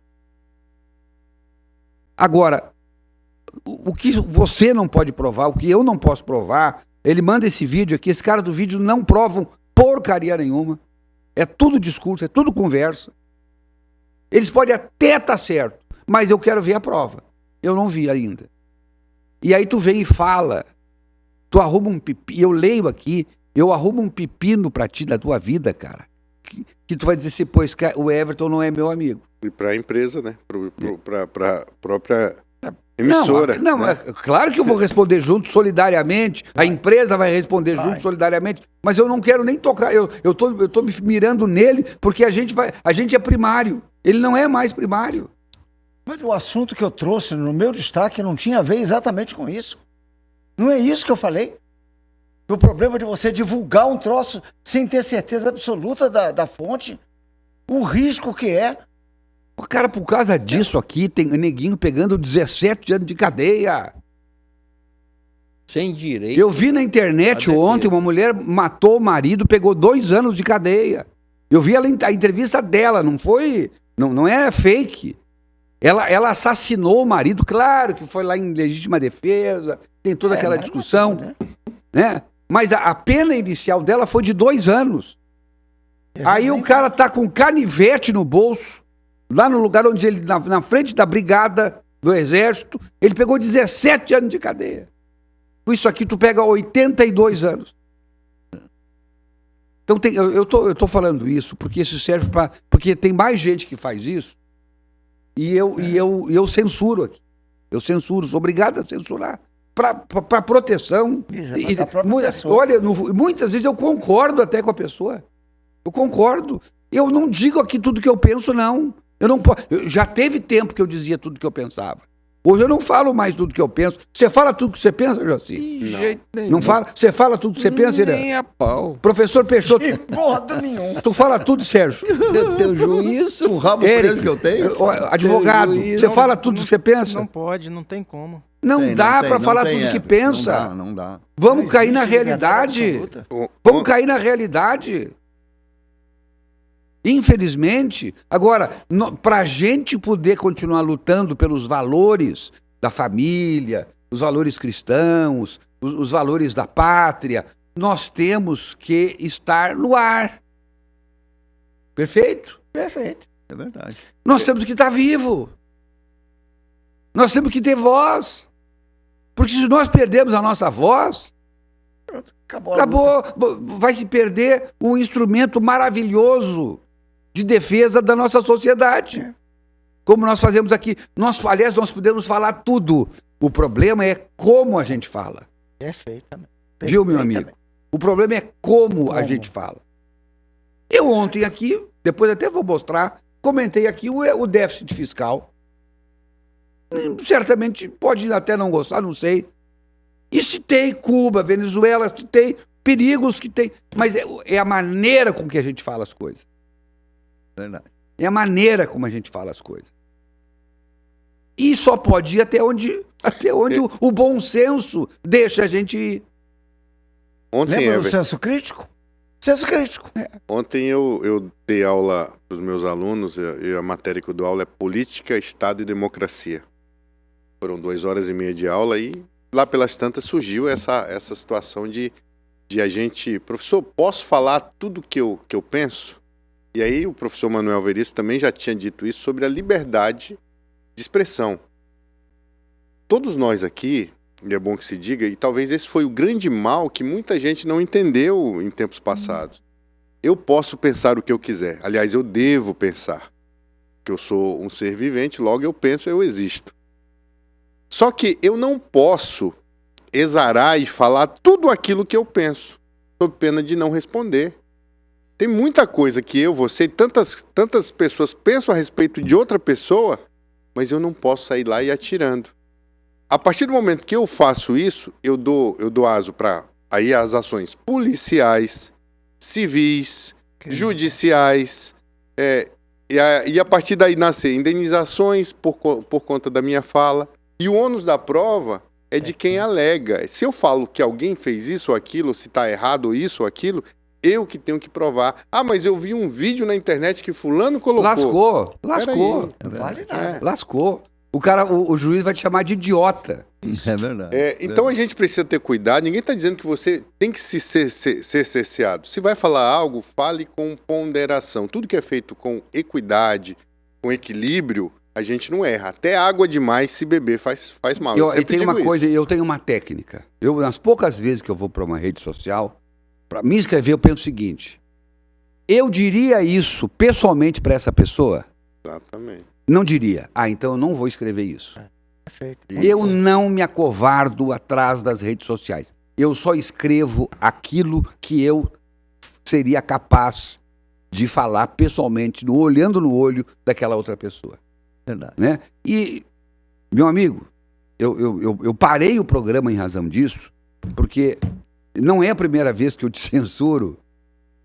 Agora, o que você não pode provar, o que eu não posso provar, ele manda esse vídeo aqui, esse cara do vídeo não provam porcaria nenhuma. É tudo discurso, é tudo conversa. Eles podem até estar certo, mas eu quero ver a prova. Eu não vi ainda. E aí tu vem e fala, tu arruma um pepino, eu leio aqui, eu arrumo um pepino pra ti da tua vida, cara, que tu vai dizer assim, pois o Everton não é meu amigo.
E pra empresa, né? Pra própria emissora.
Não,
né?
Claro que eu vou responder junto, solidariamente, a empresa vai responder junto, solidariamente, mas eu não quero nem tocar, eu tô me mirando nele, porque a gente é primário, ele não é mais primário.
Mas o assunto que eu trouxe no meu destaque não tinha a ver exatamente com isso. Não é isso que eu falei. O problema de você divulgar um troço sem ter certeza absoluta da fonte, o risco que é.
Cara, por causa disso aqui, tem neguinho pegando 17 anos de cadeia.
Sem direito.
Eu vi na internet ontem, uma mulher matou o marido, pegou 2 anos de cadeia. Eu vi a entrevista dela, não é fake. Ela assassinou o marido, claro que foi lá em legítima defesa, tem toda aquela discussão, né? Mas a pena inicial dela foi de 2 anos. Aí o cara tá com canivete no bolso, lá no lugar onde ele, na frente da brigada do exército, ele pegou 17 anos de cadeia. Com isso aqui tu pega 82 anos. Então eu tô falando isso porque isso serve para, porque tem mais gente que faz isso e eu censuro aqui. Eu censuro, sou obrigado a censurar para proteção. Olha, muitas vezes eu concordo até com a pessoa. Eu concordo. Eu não digo aqui tudo que eu penso, não. Já teve tempo que eu dizia tudo que eu pensava. Hoje eu não falo mais tudo que eu penso. Você fala tudo que você pensa, Joci?
De jeito nenhum.
Não fala? Você fala tudo que você pensa, Irã?
Nem a pau.
Professor Peixoto.
De modo nenhum.
Tu fala tudo, Sérgio?
Teu juízo.
O rabo preso que eu tenho?
Advogado, você fala tudo que você pensa?
Não pode, não tem como.
Não dá para falar tudo que pensa.
Não dá.
Vamos cair na realidade. Vamos cair na realidade. Infelizmente, agora, para a gente poder continuar lutando pelos valores da família, os valores cristãos, os valores da pátria, nós temos que estar no ar. Perfeito?
Perfeito.
É verdade.
Nós temos que estar vivo. Nós temos que ter voz. Porque se nós perdermos a nossa voz, acabou. Vai se perder um instrumento maravilhoso de defesa da nossa sociedade. Como nós fazemos aqui. Aliás, nós podemos falar tudo. O problema é como a gente fala.
Perfeitamente.
Viu, meu amigo? O problema é como a gente fala. Eu ontem aqui, depois até vou mostrar, comentei aqui o déficit fiscal. Certamente pode até não gostar, não sei. E citei Cuba, Venezuela, citei perigos que tem. Mas é a maneira com que a gente fala as coisas.
Verdade.
É a maneira como a gente fala as coisas. E só pode ir até onde o bom senso deixa a gente ir.
Lembra do senso crítico? Senso crítico.
Ontem eu dei aula para os meus alunos, e a matéria que eu dou aula é Política, Estado e Democracia. Foram 2 horas e meia de aula e lá pelas tantas surgiu essa situação de a gente... Professor, posso falar tudo que eu penso? E aí o professor Manuel Veríssimo também já tinha dito isso sobre a liberdade de expressão. Todos nós aqui, e é bom que se diga, e talvez esse foi o grande mal que muita gente não entendeu em tempos passados. Eu posso pensar o que eu quiser. Aliás, eu devo pensar. Que eu sou um ser vivente, logo eu penso, eu existo. Só que eu não posso exarar e falar tudo aquilo que eu penso, sob pena de não responder. Tem muita coisa que você e tantas pessoas pensam a respeito de outra pessoa, mas eu não posso sair lá e atirando. A partir do momento que eu faço isso, eu dou aso para aí as ações policiais, civis, judiciais, e a partir daí nascer indenizações por conta da minha fala. E o ônus da prova é de quem alega. Se eu falo que alguém fez isso ou aquilo, se está errado ou isso ou aquilo, eu que tenho que provar. Ah, mas eu vi um vídeo na internet que fulano colocou.
Lascou.
Não vale nada.
Lascou. O juiz vai te chamar de idiota.
É verdade.
Então a gente precisa ter cuidado. Ninguém está dizendo que você tem que ser cerceado. Se vai falar algo, fale com ponderação. Tudo que é feito com equidade, com equilíbrio, a gente não erra. Até água demais, se beber, faz mal.
Eu tenho uma coisa, eu tenho uma técnica. Nas poucas vezes que eu vou para uma rede social, para me inscrever, eu penso o seguinte: eu diria isso pessoalmente para essa pessoa?
Exatamente.
Não diria. Então eu não vou escrever isso.
Perfeito.
Eu não me acovardo atrás das redes sociais. Eu só escrevo aquilo que eu seria capaz de falar pessoalmente, olhando no olho daquela outra pessoa.
Verdade.
Né? E, meu amigo, eu parei o programa em razão disso, porque não é a primeira vez que eu te censuro,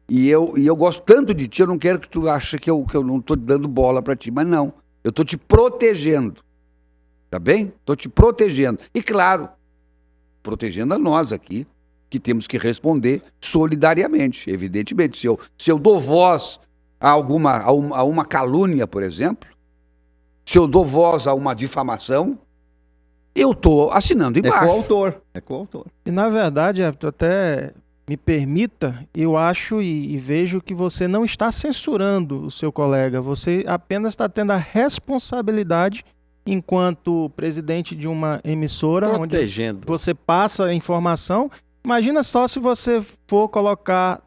e eu gosto tanto de ti, eu não quero que tu ache que eu não estou dando bola para ti, mas não, eu estou te protegendo, tá bem? Estou te protegendo, e claro, protegendo a nós aqui, que temos que responder solidariamente, evidentemente. Se eu dou voz a uma calúnia, por exemplo, se eu dou voz a uma difamação, eu estou assinando embaixo.
É coautor.
E na verdade, até me permita, eu acho e vejo que você não está censurando o seu colega, você apenas está tendo a responsabilidade enquanto presidente de uma emissora,
protegendo,
onde você passa a informação. Imagina só se você for colocar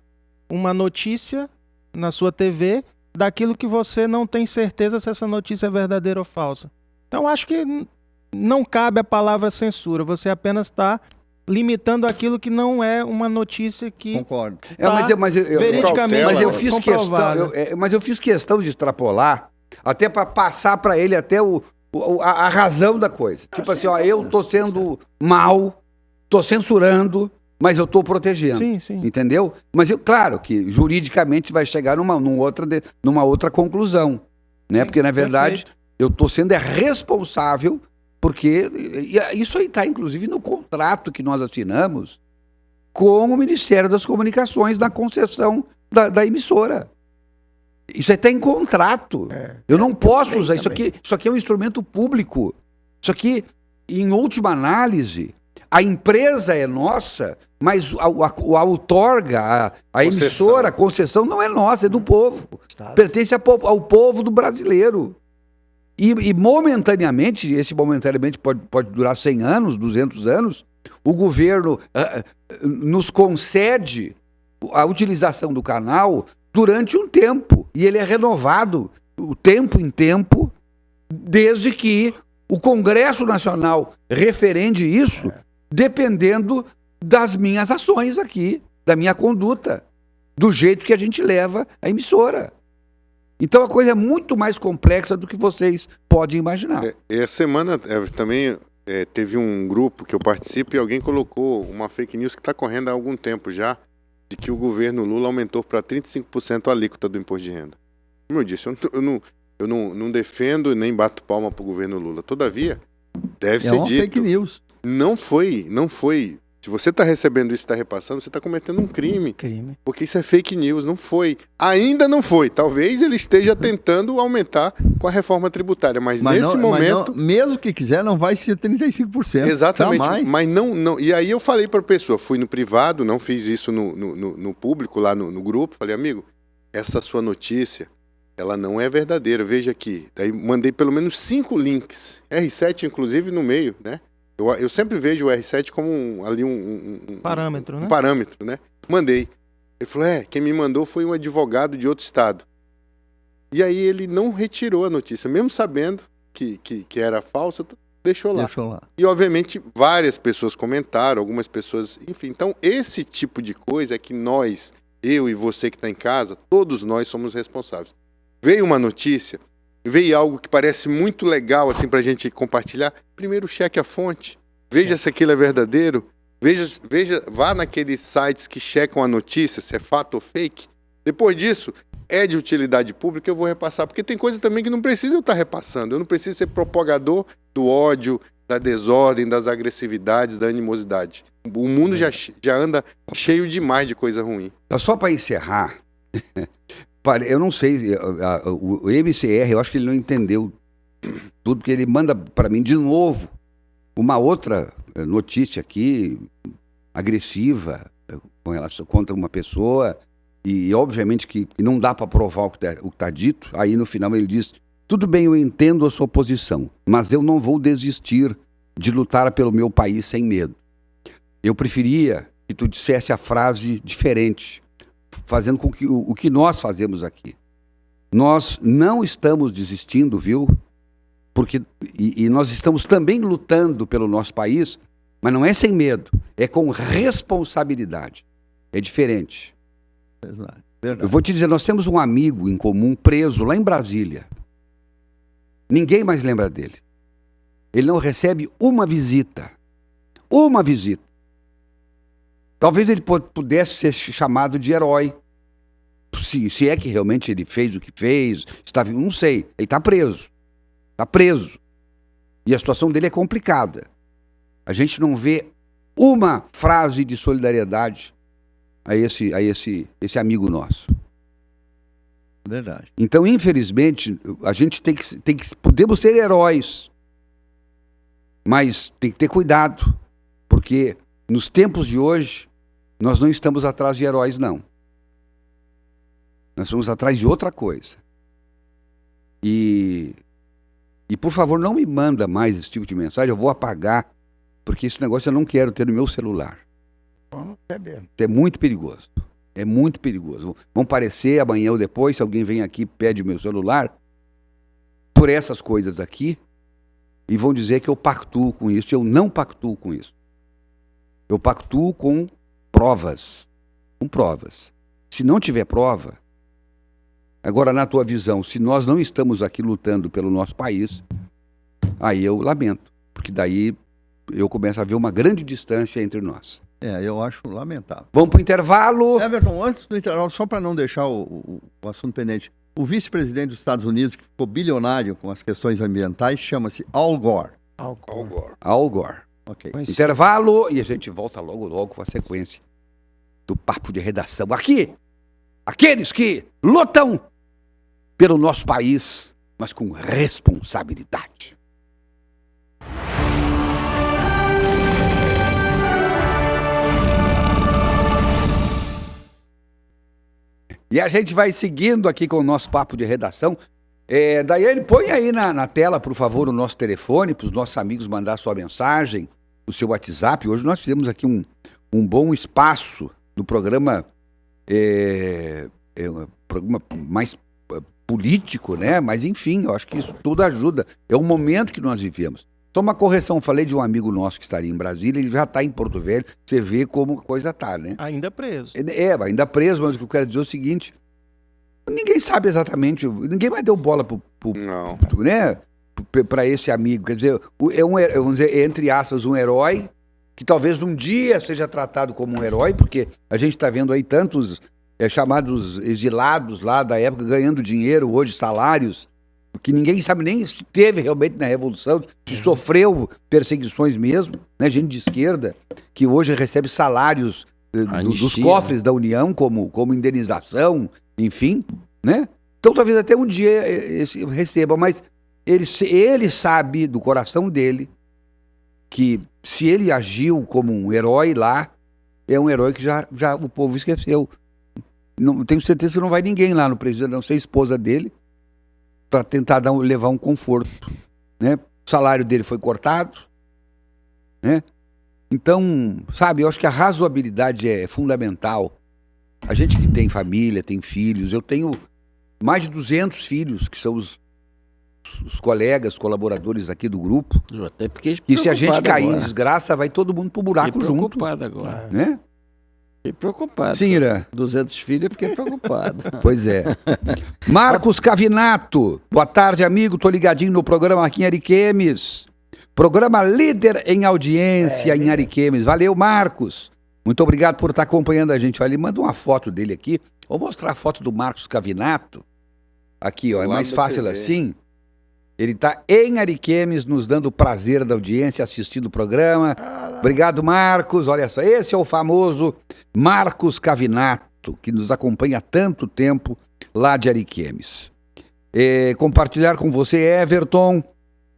uma notícia na sua TV daquilo que você não tem certeza se essa notícia é verdadeira ou falsa. Então, acho que não cabe a palavra censura, você apenas está limitando aquilo que não é uma notícia que...
Concordo.
Veridicamente
mas eu fiz questão de extrapolar, até para passar para ele até a razão da coisa. Tipo assim, eu estou sendo mal, estou censurando, mas eu estou protegendo.
Sim.
Entendeu? Mas claro que juridicamente vai chegar numa outra conclusão. Né?
Sim,
porque, na verdade, eu estou sendo responsável, porque isso aí está, inclusive, no contrato que nós assinamos com o Ministério das Comunicações na concessão da emissora. Isso aí está em contrato. Eu não posso usar. Isso aqui é um instrumento público. Isso aqui, em última análise, a empresa é nossa, mas a outorga, a emissora, a concessão não é nossa, é do povo. Pertence ao povo do brasileiro. E momentaneamente, esse momentaneamente pode durar 100 anos, 200 anos, o governo nos concede a utilização do canal durante um tempo. E ele é renovado o tempo em tempo, desde que o Congresso Nacional referende isso, dependendo das minhas ações aqui, da minha conduta, do jeito que a gente leva a emissora. Então a coisa é muito mais complexa do que vocês podem imaginar.
Essa semana também teve um grupo que eu participo e alguém colocou uma fake news que está correndo há algum tempo já, de que o governo Lula aumentou para 35% a alíquota do imposto de renda. Como eu disse, eu não defendo nem bato palma para o governo Lula. Todavia, deve ser dito. É uma
fake news.
Não foi. Se você está recebendo isso e está repassando, você está cometendo um crime. Porque isso é fake news, não foi. Ainda não foi. Talvez ele esteja tentando aumentar com a reforma tributária, mas nesse momento...
mesmo que quiser, não vai ser 35%.
Exatamente,
jamais.
Mas não... E aí eu falei para a pessoa, fui no privado, não fiz isso no público, lá no grupo, falei, amigo, essa sua notícia, ela não é verdadeira, veja aqui. Daí mandei pelo menos 5 links, R7 inclusive no meio, né? Eu sempre vejo o R7 como um
parâmetro, né?
Um parâmetro, né? Mandei. Ele falou, quem me mandou foi um advogado de outro estado. E aí ele não retirou a notícia, mesmo sabendo que era falsa, deixou lá. E obviamente várias pessoas comentaram, algumas pessoas, enfim. Então esse tipo de coisa é que nós, eu e você que está em casa, todos nós somos responsáveis. Veio uma notícia, veio algo que parece muito legal assim para a gente compartilhar, primeiro cheque a fonte, veja se aquilo é verdadeiro, Vá naqueles sites que checam a notícia, se é fato ou fake. Depois disso, é de utilidade pública, eu vou repassar. Porque tem coisas também que não precisa eu estar repassando. Eu não preciso ser propagador do ódio, da desordem, das agressividades, da animosidade. O mundo já anda cheio demais de coisa ruim.
Só para encerrar, eu não sei, o MCR, eu acho que ele não entendeu tudo, porque ele manda para mim de novo uma outra notícia aqui, agressiva, com relação, contra uma pessoa, e obviamente que não dá para provar o que está dito. Aí no final ele diz: tudo bem, eu entendo a sua posição, mas eu não vou desistir de lutar pelo meu país sem medo. Eu preferia que tu dissesse a frase diferente, fazendo com que o que nós fazemos aqui. Nós não estamos desistindo, viu? Porque, e nós estamos também lutando pelo nosso país, mas não é sem medo, é com responsabilidade. É diferente.
Verdade.
Eu vou te dizer, nós temos um amigo em comum preso lá em Brasília. Ninguém mais lembra dele. Ele não recebe uma visita. Uma visita. Talvez ele pudesse ser chamado de herói. Se é que realmente ele fez o que fez, não sei. Ele está preso. Está preso. E a situação dele é complicada. A gente não vê uma frase de solidariedade a esse amigo nosso.
Verdade.
Então, infelizmente, a gente podemos ser heróis, mas tem que ter cuidado, porque nos tempos de hoje, nós não estamos atrás de heróis, não. Nós estamos atrás de outra coisa. E por favor, não me manda mais esse tipo de mensagem, eu vou apagar, porque esse negócio eu não quero ter no meu celular. É muito perigoso. É muito perigoso. Vão aparecer amanhã ou depois, se alguém vem aqui e pede o meu celular, por essas coisas aqui, e vão dizer que eu pactuo com isso. Eu não pactuo com isso. Eu pactuo com provas. Com provas. Se não tiver prova, agora na tua visão, se nós não estamos aqui lutando pelo nosso país, aí eu lamento, porque daí eu começo a ver uma grande distância entre nós.
Eu acho lamentável.
Vamos para o intervalo.
Everton, antes do intervalo, só para não deixar o assunto pendente, o vice-presidente dos Estados Unidos, que ficou bilionário com as questões ambientais, chama-se Al Gore.
Al Gore.
Ok.
Intervalo e a gente volta logo com a sequência do Papo de Redação. Aqui, aqueles que lutam pelo nosso país, mas com responsabilidade. E a gente vai seguindo aqui com o nosso Papo de Redação. Daiane, põe aí na tela, por favor, o nosso telefone, para os nossos amigos mandar sua mensagem, o seu WhatsApp. Hoje nós fizemos aqui um bom espaço no programa, um programa mais político, né? Mas enfim, eu acho que isso tudo ajuda. É o momento que nós vivemos. Só uma correção, falei de um amigo nosso que estaria em Brasília, ele já está em Porto Velho, você vê como a coisa está, né?
Ainda preso.
Ainda preso, mas o que eu quero dizer é o seguinte, ninguém sabe exatamente, ninguém mais deu bola para esse amigo, quer dizer, vamos dizer, entre aspas, um herói, que talvez um dia seja tratado como um herói, porque a gente está vendo aí tantos chamados exilados lá da época ganhando dinheiro, hoje salários, que ninguém sabe nem se teve realmente na Revolução, se sofreu perseguições mesmo, né? Gente de esquerda, que hoje recebe salários dos cofres da União como indenização, enfim, né? Então talvez até um dia receba, mas ele sabe do coração dele que se ele agiu como um herói lá, é um herói que já o povo esqueceu. Não, tenho certeza que não vai ninguém lá no presídio, não sei a esposa dele, para tentar levar um conforto, né? O salário dele foi cortado, né? Então, sabe, eu acho que a razoabilidade é fundamental. A gente que tem família, tem filhos, eu tenho mais de 200 filhos, que são os colegas, colaboradores aqui do grupo.
Eu até fiquei
e se a gente cair em desgraça, vai todo mundo pro buraco junto.
Fiquei preocupado agora.
Né?
Fiquei preocupado.
Sim, Irã.
200 filhos, eu fiquei preocupado.
Pois é. Marcos Cavinato. Boa tarde, amigo. Tô ligadinho no programa aqui em Ariquemes. Programa líder em audiência em Ariquemes. Valeu, Marcos. Muito obrigado por estar acompanhando a gente. Olha, ele manda uma foto dele aqui. Vou mostrar a foto do Marcos Cavinato. Aqui, ó, é mais fácil assim. Ele está em Ariquemes, nos dando o prazer da audiência, assistindo o programa. Obrigado, Marcos. Olha só, esse é o famoso Marcos Cavinato, que nos acompanha há tanto tempo lá de Ariquemes. Compartilhar com você, Everton.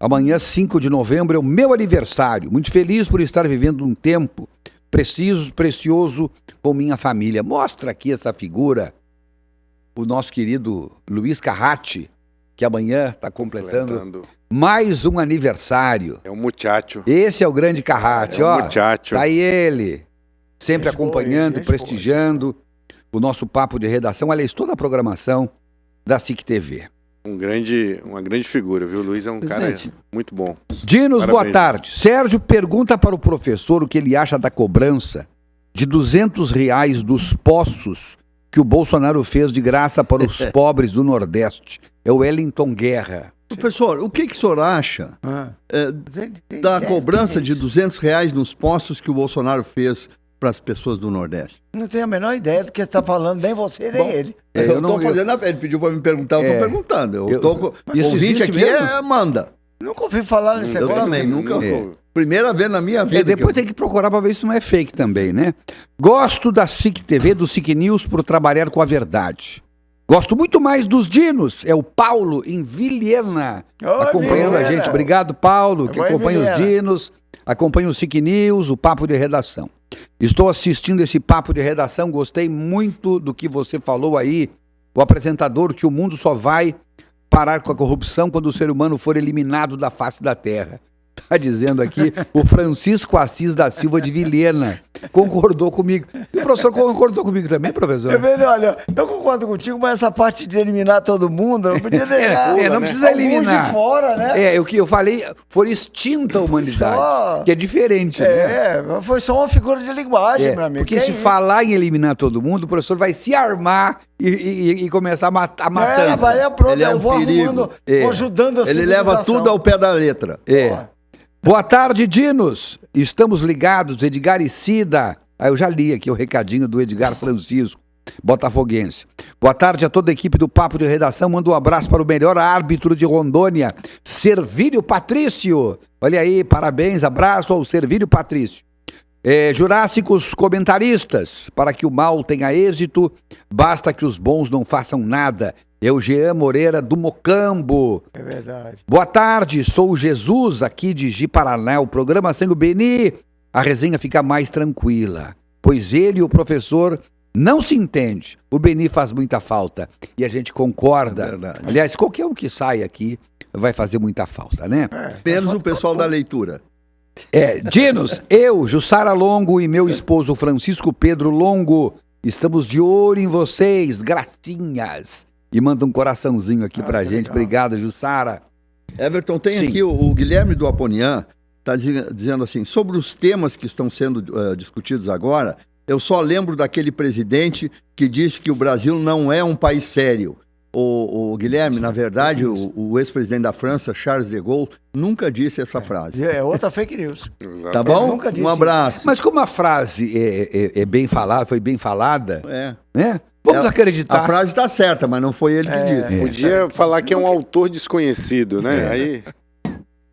Amanhã, 5 de novembro, é o meu aniversário. Muito feliz por estar vivendo um tempo precioso com minha família. Mostra aqui essa figura, o nosso querido Luiz Carratti, que amanhã está completando mais um aniversário.
É um muchacho.
Esse é o grande Carratti, ó.
Muchacho.
Tá aí ele, sempre acompanhando, prestigiando o nosso papo de redação, aliás, toda a programação da SIC TV.
Uma grande figura, viu? O Luiz é um cara muito bom.
Dinos,
Parabéns.
boa tarde. Sérgio pergunta para o professor o que ele acha da cobrança de R$200 dos poços que o Bolsonaro fez de graça para os pobres do Nordeste. É o Wellington Guerra.
Professor, o que o senhor acha da cobrança de R$200 nos postos que o Bolsonaro fez para as pessoas do Nordeste?
Não tenho a menor ideia do que você está falando, nem você, nem ele.
Eu estou fazendo ele pediu para me perguntar, eu estou perguntando. O ouvinte aqui manda.
Nunca ouvi falar nesse
Eu
negócio.
também, nunca. Primeira vez na minha vida.
Depois tem que procurar para ver se não é fake também, né? Gosto da SIC TV, do SIC News, por trabalhar com a verdade. Gosto muito mais dos Dinos. É o Paulo, em Vilhena, acompanhando a gente. Obrigado, Paulo, que acompanha os Dinos, acompanha o SIC News, o Papo de Redação. Estou assistindo esse Papo de Redação, gostei muito do que você falou aí, o apresentador, que o mundo só vai parar com a corrupção quando o ser humano for eliminado da face da terra. Está dizendo aqui o Francisco Assis da Silva de Vilhena. Concordou comigo. E o professor concordou comigo também, professor?
Olha, eu concordo contigo, mas essa parte de eliminar todo mundo, não podia deixar.
Não precisa eliminar.
De fora, né?
O que eu falei, for extinta a humanidade. Que é diferente, né?
Foi só uma figura de linguagem, meu amigo.
Porque se falar em eliminar todo mundo, o professor vai se armar e começar a matança.
Ele é um perigo.
Vou ajudando a
Ele leva tudo ao pé da letra.
Boa tarde, Dinos. Estamos ligados, Edgar e Cida. Eu já li aqui o recadinho do Edgar Francisco, botafoguense. Boa tarde a toda a equipe do Papo de Redação. Manda um abraço para o melhor árbitro de Rondônia, Servílio Patrício. Olha aí, parabéns, abraço ao Servílio Patrício. Jurássicos comentaristas, para que o mal tenha êxito, basta que os bons não façam nada. É o Jean Moreira do Mocambo.
É verdade.
Boa tarde, sou o Jesus aqui de Ji-Paraná. O programa sem o Beni, a resenha fica mais tranquila, pois ele e o professor não se entendem. O Beni faz muita falta e a gente concorda.
É verdade.
Aliás, qualquer um que sai aqui vai fazer muita falta, né?
Menos o pessoal da leitura.
Dinos, eu, Jussara Longo e meu esposo Francisco Pedro Longo, estamos de olho em vocês, gracinhas. E manda um coraçãozinho aqui pra gente. Legal. Obrigado, Jussara.
Everton, tem aqui o Guilherme do Aponian, está dizendo assim, sobre os temas que estão sendo discutidos agora, eu só lembro daquele presidente que disse que o Brasil não é um país sério. O Guilherme, na verdade, o ex-presidente da França, Charles de Gaulle, nunca disse essa frase.
É outra fake news.
Tá bom? Um abraço.
Isso. Mas como a frase é bem falada, foi bem falada, né?
Vamos acreditar. A frase está certa, mas não foi ele que disse.
Podia falar que é um autor desconhecido, né? Aí...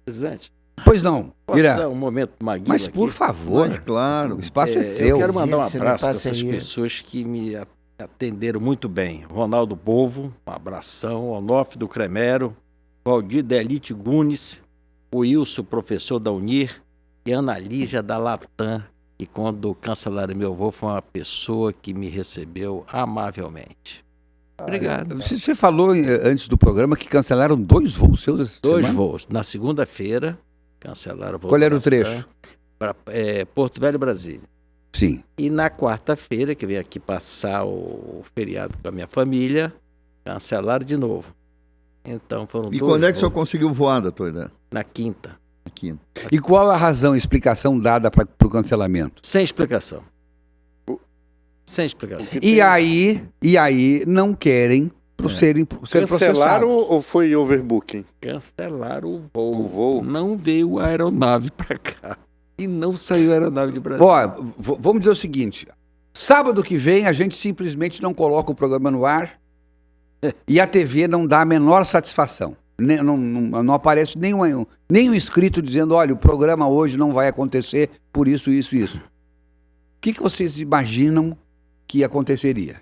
Presidente,
pois não.
Posso dar um momento maguilo
Mas por
aqui?
favor.
Mas, claro.
O espaço é seu.
Eu quero mandar um abraço para essas pessoas que me atenderam muito bem. Ronaldo Povo, um abração. Onofre do Cremero, Valdir Delite Gunes, o Wilson, professor da Unir, e Ana Lígia da Latam. E quando cancelaram meu voo, foi uma pessoa que me recebeu amavelmente. Obrigado.
Você falou antes do programa que cancelaram 2 voos seus?
2 voos. Na segunda-feira, cancelaram o voo.
Qual era o trecho?
Para Porto Velho, Brasília.
Sim.
E na quarta-feira, que eu vim aqui passar o feriado com a minha família, cancelaram de novo. Então foram 2 voos.
E quando é que o senhor conseguiu voar, doutor Irã?
Na quinta.
E qual a razão, explicação dada para o cancelamento?
Sem explicação. Sem explicação.
E aí não querem para serem processados.
Cancelaram ou foi overbooking?
Cancelaram o voo.
O voo?
Não veio a aeronave para cá. E não saiu a aeronave de Brasília.
Ó, vamos dizer o seguinte, sábado que vem a gente simplesmente não coloca o programa no ar e a TV não dá a menor satisfação. Não aparece nenhum inscrito dizendo, olha, o programa hoje não vai acontecer por isso, isso, isso. O que vocês imaginam que aconteceria?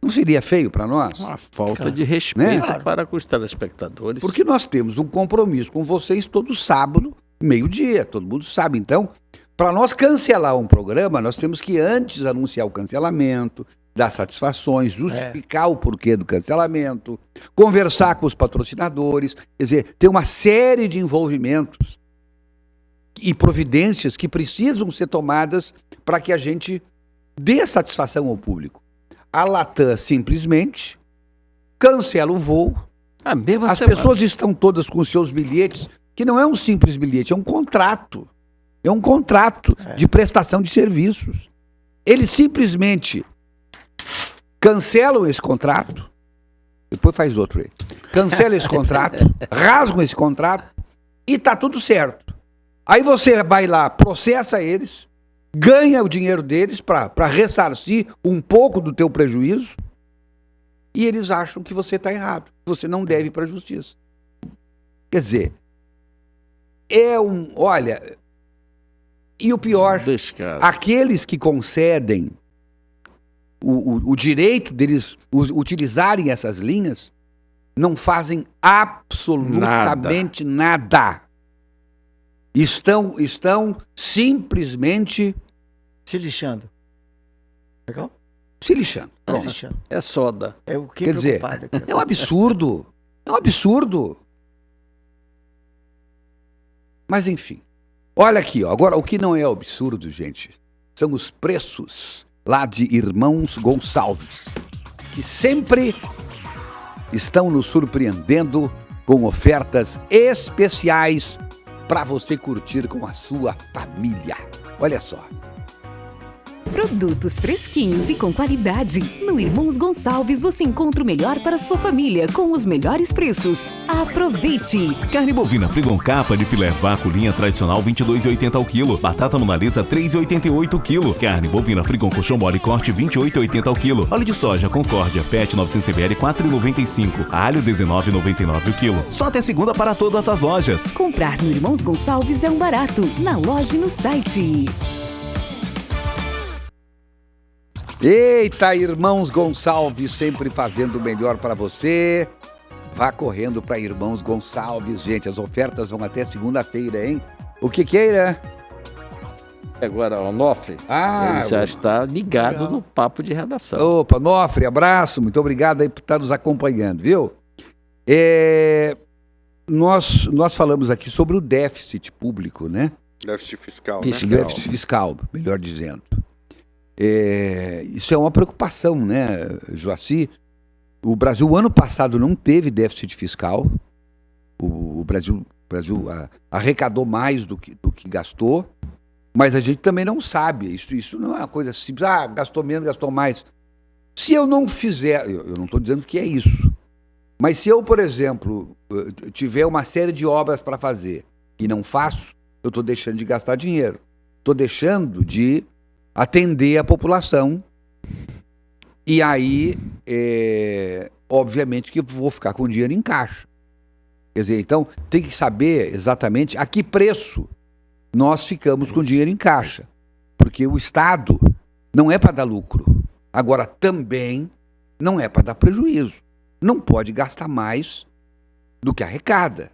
Não seria feio para nós?
Uma falta de respeito,
né?
Para com os telespectadores.
Porque nós temos um compromisso com vocês todo sábado, meio-dia, todo mundo sabe. Então, para nós cancelar um programa, nós temos que antes anunciar o cancelamento, dar satisfações, justificar o porquê do cancelamento, conversar com os patrocinadores, quer dizer, tem uma série de envolvimentos e providências que precisam ser tomadas para que a gente dê satisfação ao público. A Latam simplesmente cancela o voo. As pessoas estão todas com seus bilhetes, que não é um simples bilhete, é um contrato. É um contrato de prestação de serviços. Eles simplesmente cancelam esse contrato, depois faz outro aí. Cancela esse contrato, rasgam esse contrato e tá tudo certo. Aí você vai lá, processa eles, ganha o dinheiro deles para ressarcir um pouco do teu prejuízo e eles acham que você está errado, que você não deve ir para a justiça. Quer dizer, olha, e o pior, aqueles que concedem o direito deles utilizarem essas linhas não fazem absolutamente nada. Estão simplesmente
se lixando. Legal?
Se lixando. Pronto.
É soda.
É o que
quer dizer, é um absurdo. É um absurdo. Mas enfim. Olha aqui, ó. Agora o que não é absurdo, gente, são os preços lá de Irmãos Gonçalves, que sempre estão nos surpreendendo com ofertas especiais para você curtir com a sua família. Olha só.
Produtos fresquinhos e com qualidade. No Irmãos Gonçalves você encontra o melhor para sua família com os melhores preços. Aproveite!
Carne bovina Frigon Capa de filé vácuo linha tradicional 22,80 ao quilo. Batata monalisa 3,88 o quilo. Carne bovina Frigon colchão mole corte 28,80 ao quilo. Óleo de soja Concórdia PET 900 ml 4,95. Alho 19,99 o quilo. Só até segunda para todas as lojas.
Comprar no Irmãos Gonçalves é um barato. Na loja e no site.
Eita, Irmãos Gonçalves, sempre fazendo o melhor para você. Vá correndo para Irmãos Gonçalves, gente. As ofertas vão até segunda-feira, hein? O que é, Irã?
Agora, o Nofre, ele já está ligado no papo de redação.
Opa, Nofre, abraço. Muito obrigado aí por estar nos acompanhando, viu? Nós falamos aqui sobre o déficit público, né?
Déficit fiscal,
Déficit fiscal, melhor dizendo. Isso é uma preocupação, né, Joaci? O Brasil, ano passado, não teve déficit fiscal. O Brasil arrecadou mais do que gastou, mas a gente também não sabe. Isso não é uma coisa simples. Gastou menos, gastou mais. Se eu não fizer, eu não estou dizendo que é isso, mas se eu, por exemplo, tiver uma série de obras para fazer e não faço, eu estou deixando de gastar dinheiro. Estou deixando de atender a população e aí, obviamente que eu vou ficar com dinheiro em caixa. Quer dizer, então tem que saber exatamente a que preço nós ficamos com dinheiro em caixa, porque o Estado não é para dar lucro, agora também não é para dar prejuízo. Não pode gastar mais do que arrecada,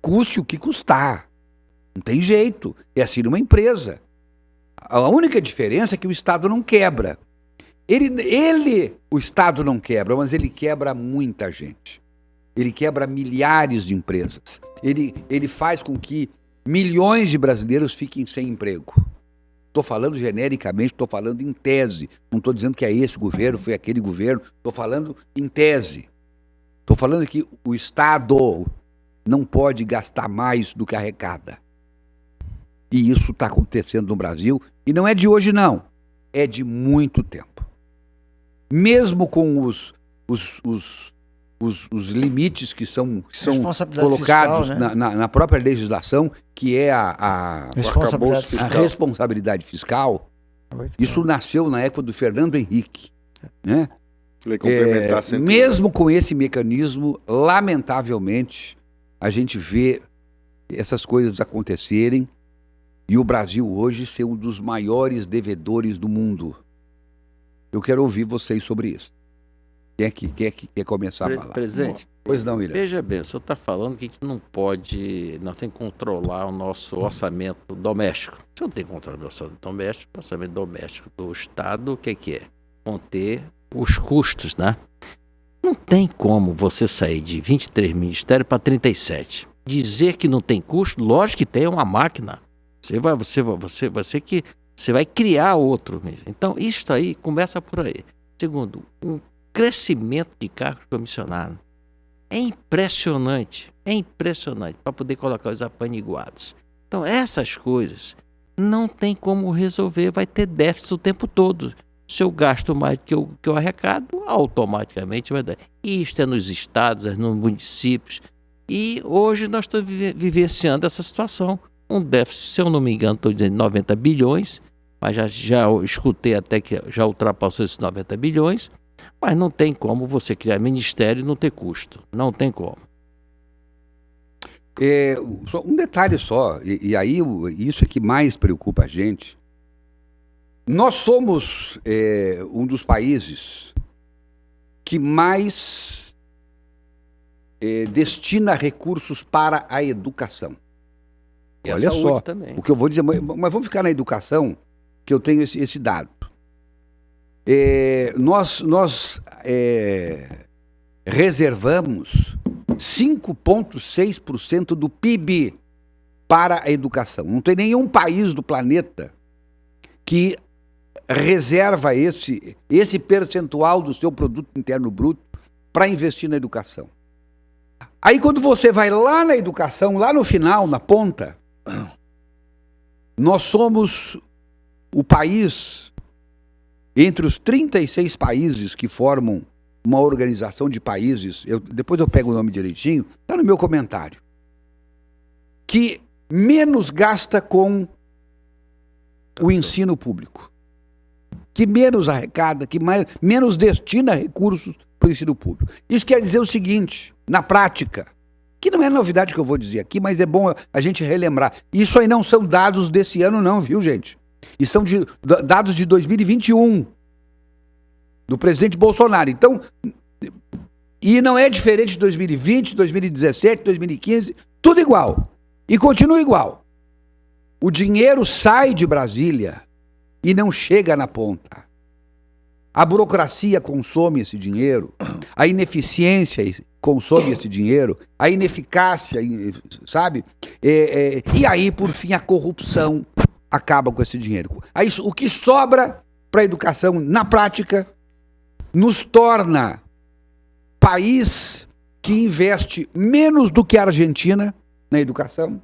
custe o que custar, não tem jeito, é assim numa empresa. A única diferença é que o Estado não quebra. O Estado não quebra, mas ele quebra muita gente. Ele quebra milhares de empresas. Ele faz com que milhões de brasileiros fiquem sem emprego. Estou falando genericamente, estou falando em tese. Não estou dizendo que é esse governo, foi aquele governo. Estou falando em tese. Estou falando que o Estado não pode gastar mais do que arrecada. E isso está acontecendo no Brasil, e não é de hoje não, é de muito tempo. Mesmo com os os limites que são
Responsabilidade
colocados
fiscal, né?
na própria legislação, que é a responsabilidade fiscal. Isso nasceu na época do Fernando Henrique, né?
Lei complementar 101.
Mesmo com esse mecanismo, lamentavelmente, a gente vê essas coisas acontecerem e o Brasil hoje ser um dos maiores devedores do mundo. Eu quero ouvir vocês sobre isso. Quem é que quer começar a falar?
Presidente,
Pois não, William.
veja bem, o senhor está falando que a gente não tem que controlar o nosso orçamento doméstico. Se não tem que controlar o orçamento doméstico do Estado, o que é? Conter os custos, né? Não tem como você sair de 23 ministérios para 37. Dizer que não tem custo, lógico que tem uma máquina. Você vai criar outro. Então, isso aí começa por aí. Segundo, um crescimento de cargos comissionados. É impressionante para poder colocar os apaniguados. Então, essas coisas não tem como resolver, vai ter déficit o tempo todo. Se eu gasto mais do que eu arrecado, automaticamente vai dar. Isto é nos estados, é nos municípios. E hoje nós estamos vivenciando essa situação. Um déficit, se eu não me engano, estou dizendo 90 bilhões, mas já escutei até que já ultrapassou esses 90 bilhões, mas não tem como você criar ministério e não ter custo. Não tem como.
Um detalhe só, e aí isso é que mais preocupa a gente. Nós somos um dos países que mais destina recursos para a educação.
E a
Olha
saúde
só,
também.
o que eu vou dizer, mas vamos ficar na educação, que eu tenho esse dado. Nós reservamos 5,6% do PIB para a educação. Não tem nenhum país do planeta que reserva esse percentual do seu produto interno bruto para investir na educação. Aí quando você vai lá na educação, lá no final, na ponta, nós somos o país, entre os 36 países que formam uma organização de países, depois eu pego o nome direitinho, está no meu comentário, que menos gasta com o ensino público, que menos arrecada, que menos destina recursos para o ensino público. Isso quer dizer o seguinte, na prática, que não é novidade que eu vou dizer aqui, mas é bom a gente relembrar. Isso aí não são dados desse ano não, viu, gente? E são dados de 2021, do presidente Bolsonaro. Então, e não é diferente de 2020, 2017, 2015, tudo igual. E continua igual. O dinheiro sai de Brasília e não chega na ponta. A burocracia consome esse dinheiro, a ineficiência consome esse dinheiro, a ineficácia, sabe? E aí, por fim, a corrupção acaba com esse dinheiro. Aí, o que sobra para a educação, na prática, nos torna país que investe menos do que a Argentina na educação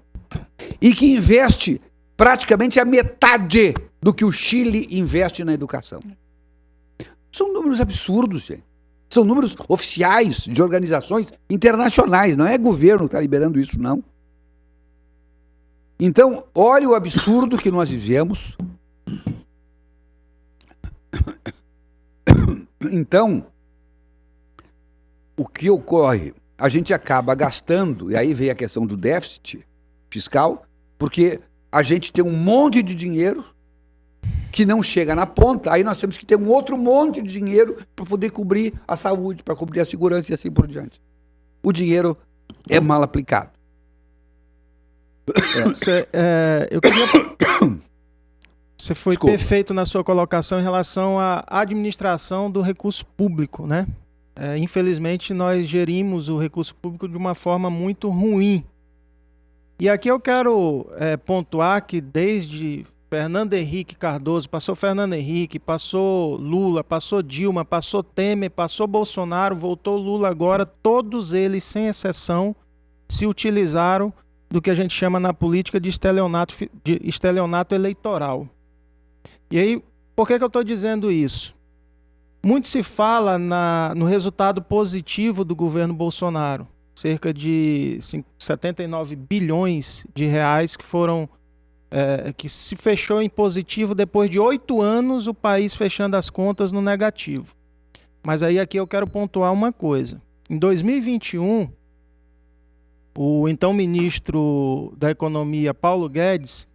e que investe praticamente a metade do que o Chile investe na educação. São números absurdos, gente. São números oficiais de organizações internacionais, não é governo que está liberando isso, não. Então, olha o absurdo que nós vivemos. Então, o que ocorre? A gente acaba gastando, e aí vem a questão do déficit fiscal, porque a gente tem um monte de dinheiro que não chega na ponta, aí nós temos que ter um outro monte de dinheiro para poder cobrir a saúde, para cobrir a segurança e assim por diante. O dinheiro é mal aplicado.
Você foi perfeito na sua colocação em relação à administração do recurso público, né? Infelizmente, nós gerimos o recurso público de uma forma muito ruim. E aqui eu quero pontuar que desde Fernando Henrique Cardoso, passou Fernando Henrique, passou Lula, passou Dilma, passou Temer, passou Bolsonaro, voltou Lula agora, todos eles, sem exceção, se utilizaram do que a gente chama na política de estelionato eleitoral. E aí, por que eu estou dizendo isso? Muito se fala no resultado positivo do governo Bolsonaro. Cerca de 79 bilhões de reais que foram que se fechou em positivo depois de 8 anos o país fechando as contas no negativo. Mas aí aqui eu quero pontuar uma coisa. Em 2021, o então ministro da Economia, Paulo Guedes,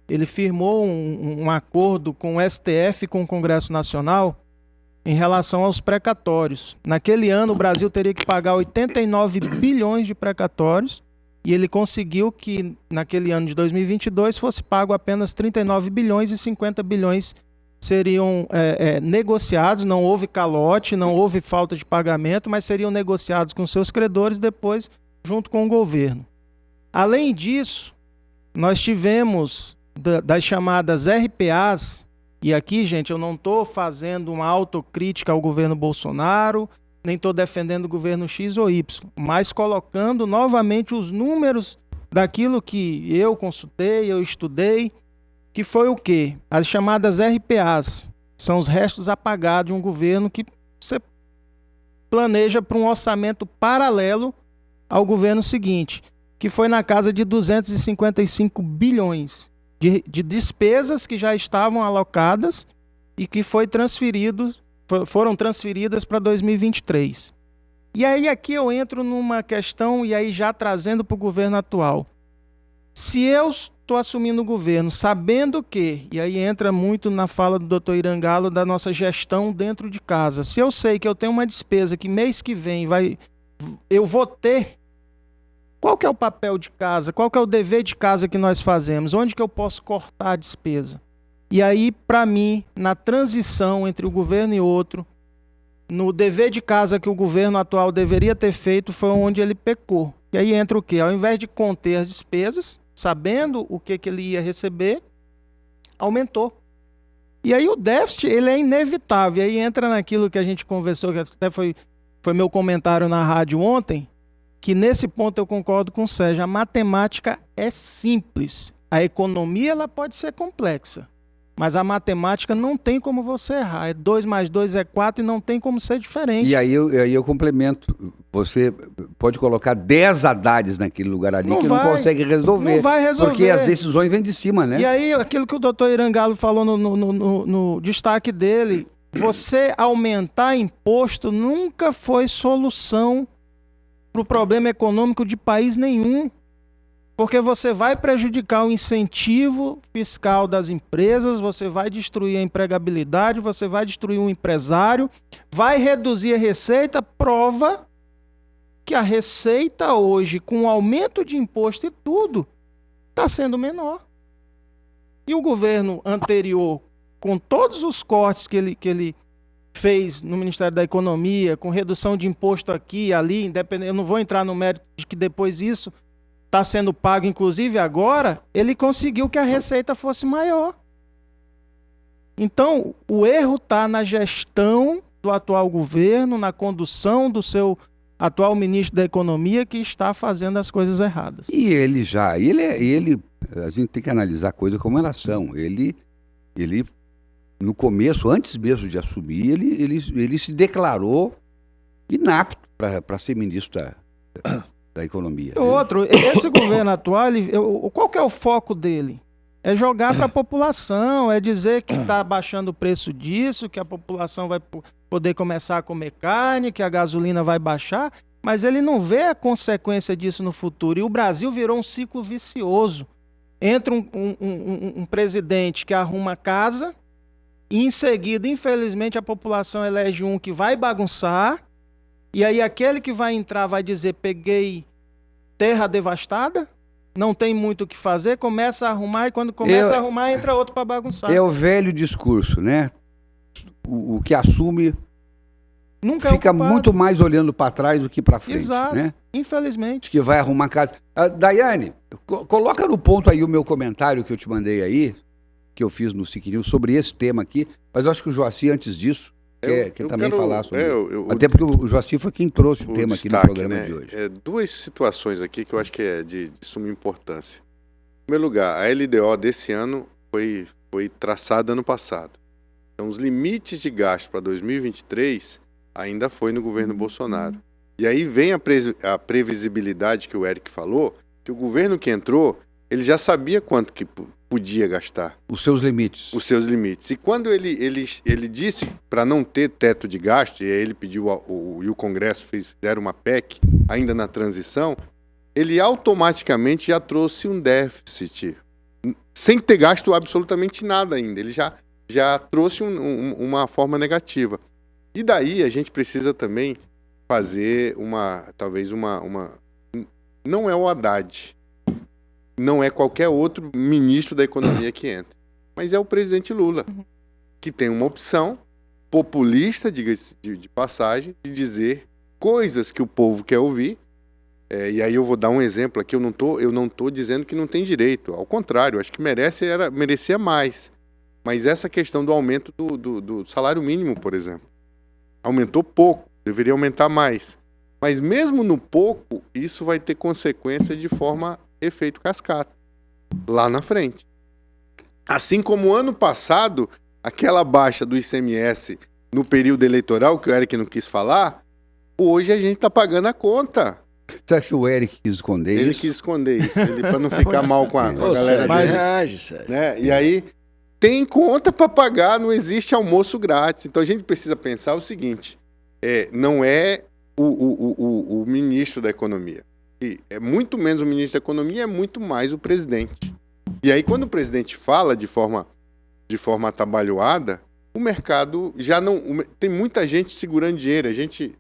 ele firmou um acordo com o STF e com o Congresso Nacional em relação aos precatórios. Naquele ano, o Brasil teria que pagar 89 bilhões de precatórios e ele conseguiu que, naquele ano de 2022, fosse pago apenas 39 bilhões e 50 bilhões seriam negociados. Não houve calote, não houve falta de pagamento, mas seriam negociados com seus credores depois, junto com o governo. Além disso, nós tivemos das chamadas RPAs, e aqui, gente, eu não estou fazendo uma autocrítica ao governo Bolsonaro, nem estou defendendo o governo X ou Y, mas colocando novamente os números daquilo que eu consultei, eu estudei, que foi o quê? As chamadas RPAs, são os restos apagados de um governo que você planeja para um orçamento paralelo ao governo seguinte, que foi na casa de 255 bilhões de despesas que já estavam alocadas e que foram transferidas para 2023. E aí aqui eu entro numa questão, e aí já trazendo para o governo atual. Se eu estou assumindo o governo sabendo que, e aí entra muito na fala do Dr. Irangalo da nossa gestão dentro de casa, se eu sei que eu tenho uma despesa que mês que vem eu vou ter, qual que é o papel de casa? Qual que é o dever de casa que nós fazemos? Onde que eu posso cortar a despesa? E aí, para mim, na transição entre o governo e outro, no dever de casa que o governo atual deveria ter feito, foi onde ele pecou. E aí entra o quê? Ao invés de conter as despesas, sabendo o que ele ia receber, aumentou. E aí o déficit, ele é inevitável. E aí entra naquilo que a gente conversou, que até foi meu comentário na rádio ontem, que nesse ponto eu concordo com o Sérgio. A matemática é simples. A economia ela pode ser complexa, mas a matemática não tem como você errar. 2 mais 2 é 4 e não tem como ser diferente.
E aí eu complemento. Você pode colocar 10 Haddades naquele lugar ali não consegue resolver.
Não vai resolver.
Porque as decisões vêm de cima, né?
E aí aquilo que o doutor Irangalo falou no destaque dele, você aumentar imposto nunca foi solução para o problema econômico de país nenhum. Porque você vai prejudicar o incentivo fiscal das empresas, você vai destruir a empregabilidade, você vai destruir o empresário, vai reduzir a receita. Prova que a receita hoje, com o aumento de imposto e tudo, está sendo menor. E o governo anterior, com todos os cortes que ele fez no Ministério da Economia, com redução de imposto aqui e ali, independente, eu não vou entrar no mérito de que depois isso está sendo pago, inclusive agora, ele conseguiu que a receita fosse maior. Então, o erro está na gestão do atual governo, na condução do seu atual ministro da Economia, que está fazendo as coisas erradas.
E ele a gente tem que analisar a coisa como elas são. Ele no começo, antes mesmo de assumir, ele se declarou inapto para ser ministro da Economia.
Outro, esse governo atual, qual que é o foco dele? É jogar para a população, é dizer que está baixando o preço disso, que a população vai poder começar a comer carne, que a gasolina vai baixar, mas ele não vê a consequência disso no futuro. E o Brasil virou um ciclo vicioso. Entra um presidente que arruma casa, e em seguida, infelizmente, a população elege um que vai bagunçar, e aí aquele que vai entrar vai dizer, peguei terra devastada, não tem muito o que fazer, começa a arrumar, e quando começa a arrumar, entra outro para bagunçar.
É o velho discurso, né? O que assume nunca fica muito mais olhando para trás do que para frente.
Exato,
né?
Infelizmente.
Que vai arrumar casa. Daiane, coloca no ponto aí o meu comentário que eu te mandei aí, que eu fiz no SIC News sobre esse tema aqui, mas eu acho que o Joaci, antes disso, quer também falar sobre isso. Até porque o Joaci foi quem trouxe o tema destaque, aqui no programa, né, de hoje.
Duas situações aqui que eu acho que é de suma importância. Em primeiro lugar, a LDO desse ano foi traçada ano passado. Então, os limites de gasto para 2023 ainda foi no governo Bolsonaro. E aí vem a previsibilidade que o Eric falou, que o governo que entrou, ele já sabia quanto que podia gastar.
Os seus limites.
Os seus limites. E quando ele disse para não ter teto de gasto, e aí ele pediu, e o Congresso fizeram uma PEC ainda na transição, ele automaticamente já trouxe um déficit, sem ter gasto absolutamente nada ainda. Ele já trouxe uma forma negativa. E daí a gente precisa também fazer talvez uma não é o Haddad, não é qualquer outro ministro da economia que entra, mas é o presidente Lula, que tem uma opção populista, diga-se de passagem, de dizer coisas que o povo quer ouvir. E aí eu vou dar um exemplo aqui, eu não tô dizendo que não tem direito, ao contrário, acho que merecia mais. Mas essa questão do aumento do salário mínimo, por exemplo, aumentou pouco, deveria aumentar mais. Mas mesmo no pouco, isso vai ter consequência de forma efeito cascata, lá na frente. Assim como ano passado, aquela baixa do ICMS no período eleitoral, que o Eric não quis falar, hoje a gente está pagando a conta.
Você acha que o Eric quis esconder isso?
Ele quis esconder isso, para não ficar mal com a galera dele. Né? E aí, tem conta para pagar, não existe almoço grátis. Então a gente precisa pensar o seguinte, não é o ministro da Economia. E é muito menos o ministro da Economia, é muito mais o presidente. E aí, quando o presidente fala de forma atabalhoada, o mercado já não... Tem muita gente segurando dinheiro, a gente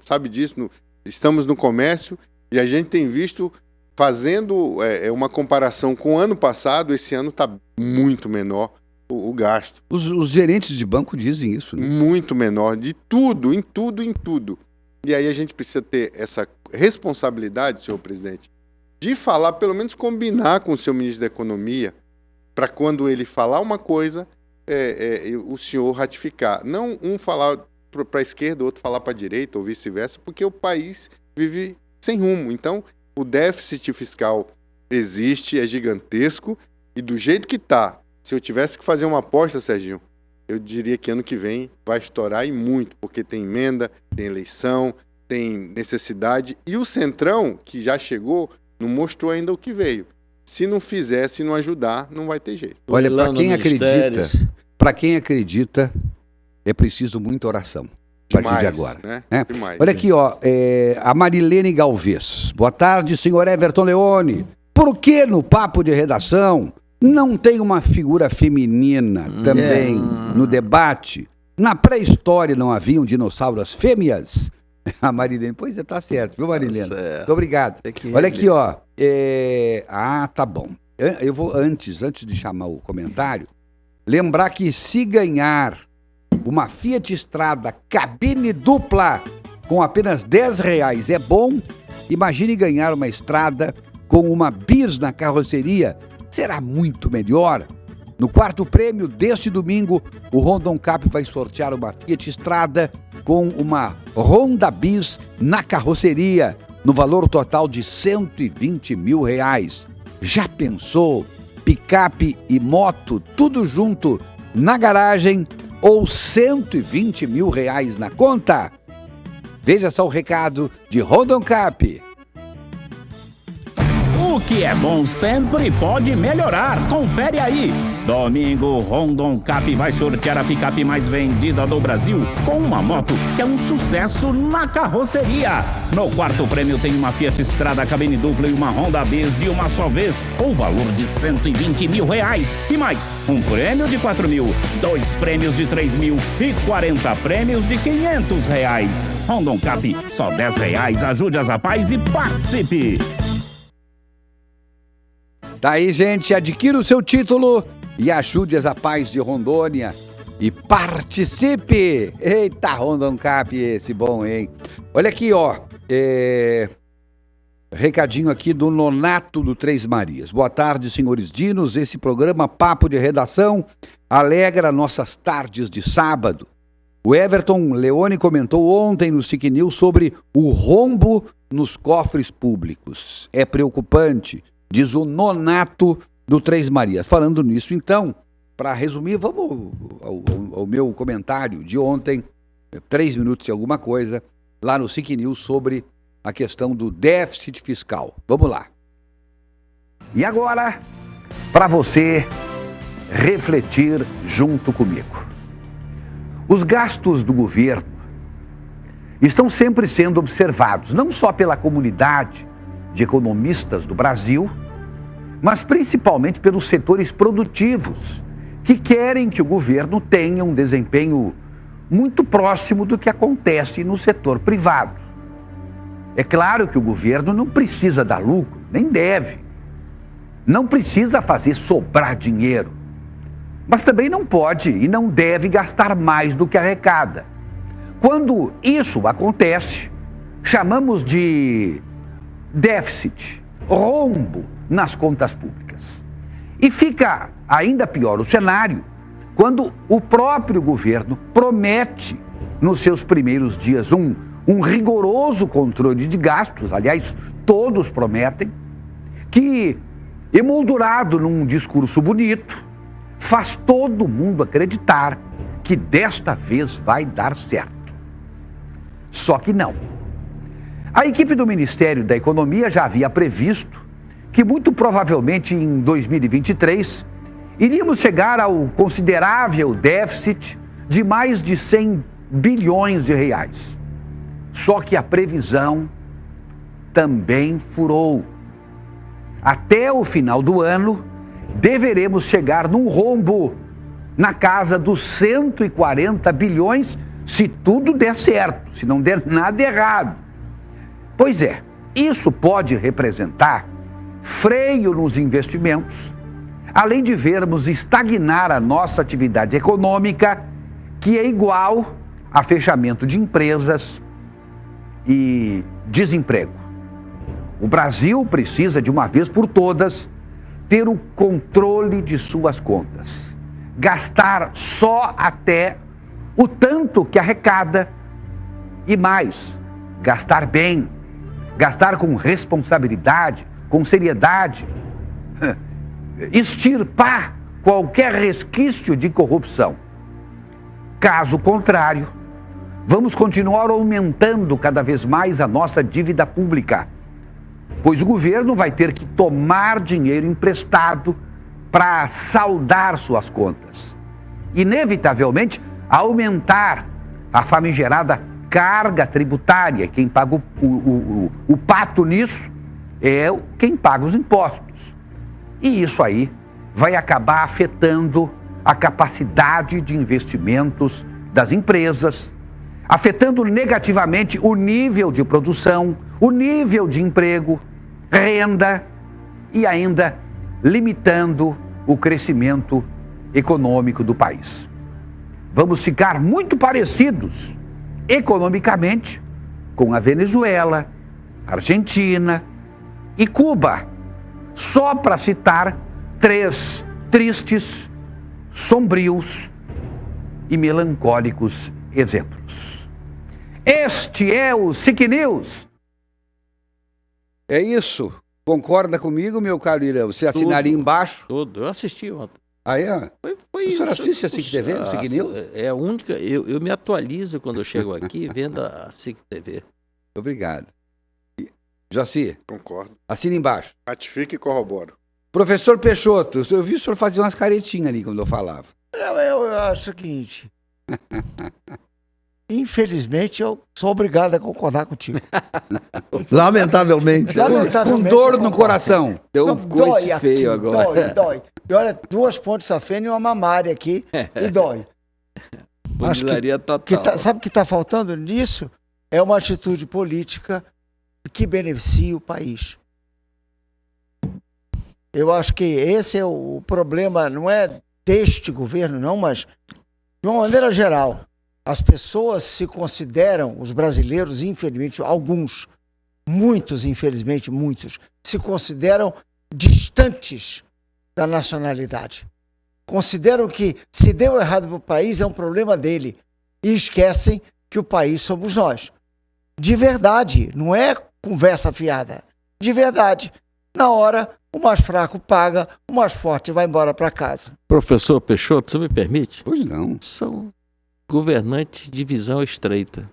sabe disso, estamos no comércio e a gente tem visto, fazendo uma comparação com o ano passado, esse ano está muito menor o gasto.
Os gerentes de banco dizem isso, né?
Muito menor, de tudo, em tudo. E aí a gente precisa ter essa responsabilidade, senhor presidente, de falar, pelo menos combinar com o seu ministro da Economia, para quando ele falar uma coisa, o senhor ratificar. Não um falar para a esquerda, outro falar para a direita, ou vice-versa, porque o país vive sem rumo. Então, o déficit fiscal existe, é gigantesco, e do jeito que está, se eu tivesse que fazer uma aposta, Serginho, eu diria que ano que vem vai estourar e muito, porque tem emenda, tem eleição, tem necessidade, e o Centrão, que já chegou, não mostrou ainda o que veio. Se não fizer, se não ajudar, não vai ter jeito.
Olha, para quem acredita, é preciso muita oração. A partir de agora. Né?
Demais.
Olha aqui, ó, a Marilene Galvez. Boa tarde, senhor Everton Leone. Por que no papo de redação não tem uma figura feminina também no debate? Na pré-história não haviam dinossauros fêmeas? A Marilene, pois tá certo, viu, Marilene? Muito obrigado. Olha aqui, ó. Tá bom. Eu vou, antes de chamar o comentário, lembrar que se ganhar uma Fiat Strada cabine dupla com apenas R$10 é bom, imagine ganhar uma Strada com uma bis na carroceria, será muito melhor. No quarto prêmio deste domingo, o Rondon Cap vai sortear uma Fiat Strada com uma Honda Bis na carroceria, no valor total de R$120 mil. Já pensou? Picape e moto, tudo junto, na garagem, ou R$120 mil na conta? Veja só o recado de Rondon Cap.
O que é bom sempre pode melhorar. Confere aí. Domingo, Rondon Cap vai sortear a picape mais vendida do Brasil com uma moto que é um sucesso na carroceria. No quarto prêmio tem uma Fiat Strada cabine dupla e uma Honda Bis de uma só vez, com valor de R$120 mil. E mais, um prêmio de R$4 mil, 2 prêmios de R$3 mil e 40 prêmios de R$500. Rondon Cap, só R$10. Ajude as rapazes e participe.
Tá aí, gente, adquira o seu título e ajude as Paz de Rondônia e participe. Eita, Rondon Cap, esse bom, hein? Olha aqui, ó, recadinho aqui do Nonato do Três Marias. Boa tarde, senhores dinos. Esse programa Papo de Redação alegra nossas tardes de sábado. O Everton Leone comentou ontem no SIC News sobre o rombo nos cofres públicos. É preocupante, diz o Nonato do Três Marias. Falando nisso, então, para resumir, vamos ao meu comentário de ontem, 3 minutos e alguma coisa, lá no SIC News sobre a questão do déficit fiscal. Vamos lá. E agora, para você refletir junto comigo. Os gastos do governo estão sempre sendo observados, não só pela comunidade de economistas do Brasil, mas principalmente pelos setores produtivos, que querem que o governo tenha um desempenho muito próximo do que acontece no setor privado. É claro que o governo não precisa dar lucro, nem deve. Não precisa fazer sobrar dinheiro. Mas também não pode e não deve gastar mais do que arrecada. Quando isso acontece, chamamos de déficit, rombo nas contas públicas. E fica ainda pior o cenário quando o próprio governo promete, nos seus primeiros dias, um rigoroso controle de gastos, aliás, todos prometem, que, emoldurado num discurso bonito, faz todo mundo acreditar que desta vez vai dar certo. Só que não. A equipe do Ministério da Economia já havia previsto que muito provavelmente em 2023 iríamos chegar ao considerável déficit de mais de 100 bilhões de reais. Só que a previsão também furou. Até o final do ano, deveremos chegar num rombo na casa dos 140 bilhões, se tudo der certo, se não der nada errado. Pois é, isso pode representar freio nos investimentos, além de vermos estagnar a nossa atividade econômica, que é igual a fechamento de empresas e desemprego. O Brasil precisa, de uma vez por todas, ter o controle de suas contas. Gastar só até o tanto que arrecada e mais, gastar bem, gastar com responsabilidade, com seriedade, extirpar qualquer resquício de corrupção. Caso contrário, vamos continuar aumentando cada vez mais a nossa dívida pública, pois o governo vai ter que tomar dinheiro emprestado para saldar suas contas. Inevitavelmente, aumentar a famigerada carga tributária. Quem paga o pato nisso é quem paga os impostos. E isso aí vai acabar afetando a capacidade de investimentos das empresas, afetando negativamente o nível de produção, o nível de emprego, renda e ainda limitando o crescimento econômico do país. Vamos ficar muito parecidos economicamente com a Venezuela, Argentina e Cuba, só para citar 3 tristes, sombrios e melancólicos exemplos. Este é o SIC News. É isso. Concorda comigo, meu caro Irã? Você assinaria embaixo?
Tudo. Eu assisti ontem.
Ah, é? O senhor assiste a SIC TV, a SIC News?
É a única. Eu me atualizo quando eu chego aqui vendo a SIC TV.
Obrigado. Jaci?
Concordo.
Assina embaixo.
Ratifique e corroboro.
Professor Peixoto, eu vi o senhor fazer umas caretinhas ali quando eu falava.
Não, eu acho o seguinte. Infelizmente, eu sou obrigado a concordar contigo.
Lamentavelmente.
Com dor no coração. Deu um coice feio agora.
Dói. E olha, 2 pontes safena e uma mamária aqui e dói. Acho que sabe o que está faltando nisso? É uma atitude política que beneficie o país. Eu acho que esse é o problema, não é deste governo, não, mas de uma maneira geral. As pessoas se consideram, os brasileiros, infelizmente, alguns, muitos, infelizmente, muitos, se consideram distantes da nacionalidade. Consideram que se deu errado para o país é um problema dele e esquecem que o país somos nós. De verdade, não é conversa fiada. De verdade. Na hora o mais fraco paga, o mais forte vai embora para casa.
Professor Peixoto, você me permite?
Pois não.
São governantes de visão estreita.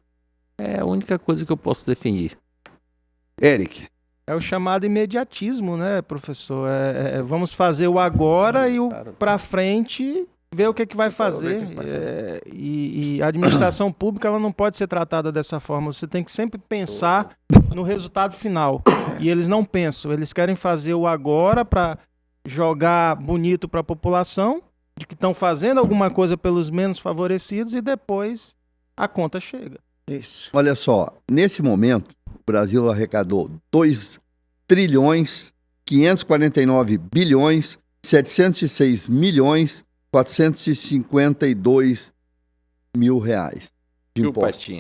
É a única coisa que eu posso definir.
Eric.
É o chamado imediatismo, né, professor? Vamos fazer o agora e o para frente, ver o que vai fazer. E a administração pública ela não pode ser tratada dessa forma. Você tem que sempre pensar no resultado final. E eles não pensam. Eles querem fazer o agora para jogar bonito para a população, de que estão fazendo alguma coisa pelos menos favorecidos e depois a conta chega.
Isso.
Olha só, nesse momento, o Brasil arrecadou 2 trilhões, 549 bilhões, 706 milhões, 452 mil reais de imposto.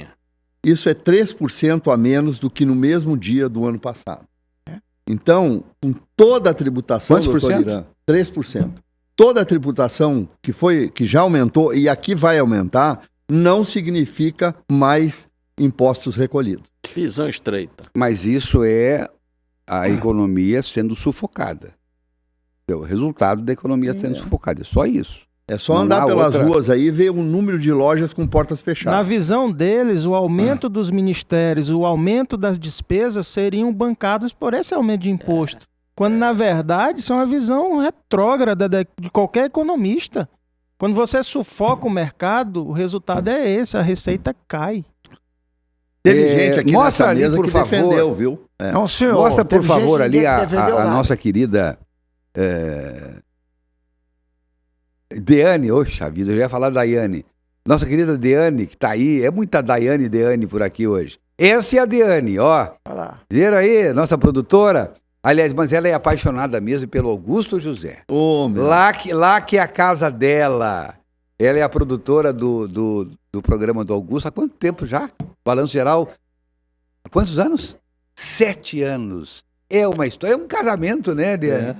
Isso é 3% a menos do que no mesmo dia do ano passado. Então, com toda a tributação,
quantos por cento?
3%. Toda a tributação que já aumentou e aqui vai aumentar, não significa mais impostos recolhidos.
Visão estreita.
Mas isso é a economia sendo sufocada. É o resultado da economia sendo sufocada. É só isso.
É só andar pelas ruas aí e ver o número de lojas com portas fechadas.
Na visão deles, o aumento dos ministérios, o aumento das despesas seriam bancados por esse aumento de imposto. Quando, na verdade, isso é uma visão retrógrada de qualquer economista. Quando você sufoca o mercado, o resultado é esse, a receita cai.
Teve gente aqui
mostra
nessa
ali,
mesa
por
que
favor.
defendeu, viu?
Não, senhor.
Mostra, por
teve
favor,
gente
ali a
defendeu nada.
nossa querida Deane. Oxa vida, eu já ia falar Daiane. Nossa querida Deane, que tá aí. É muita Daiane e Deane por aqui hoje. Essa é a Deane, ó.
Olha lá.
Viram aí, nossa produtora? Aliás, mas ela é apaixonada mesmo pelo Augusto José. Lá que é a casa dela. Ela é a produtora do programa do Augusto. Há quanto tempo já? Balanço Geral. Há quantos anos? 7 anos. É uma história, é um casamento, né, Diane?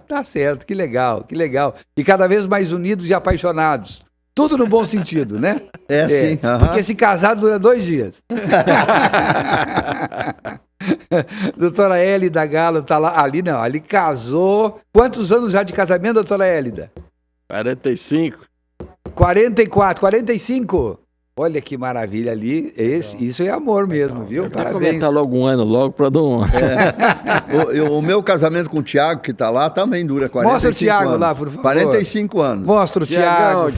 Tá certo, que legal, que legal. E cada vez mais unidos e apaixonados. Tudo no bom sentido, né?
Sim.
Porque esse casado dura 2 dias. Doutora Hélida Galo tá lá. Ali casou. Quantos anos já de casamento, doutora Hélida?
45.
44, 45? Olha que maravilha ali. Isso é amor mesmo, viu? Parabéns.
Comentar logo um ano, logo para dar um.
O meu casamento com o Thiago, que tá lá, também dura 45 anos.
Mostra o Thiago lá, por favor.
45 anos.
Mostra o Thiago,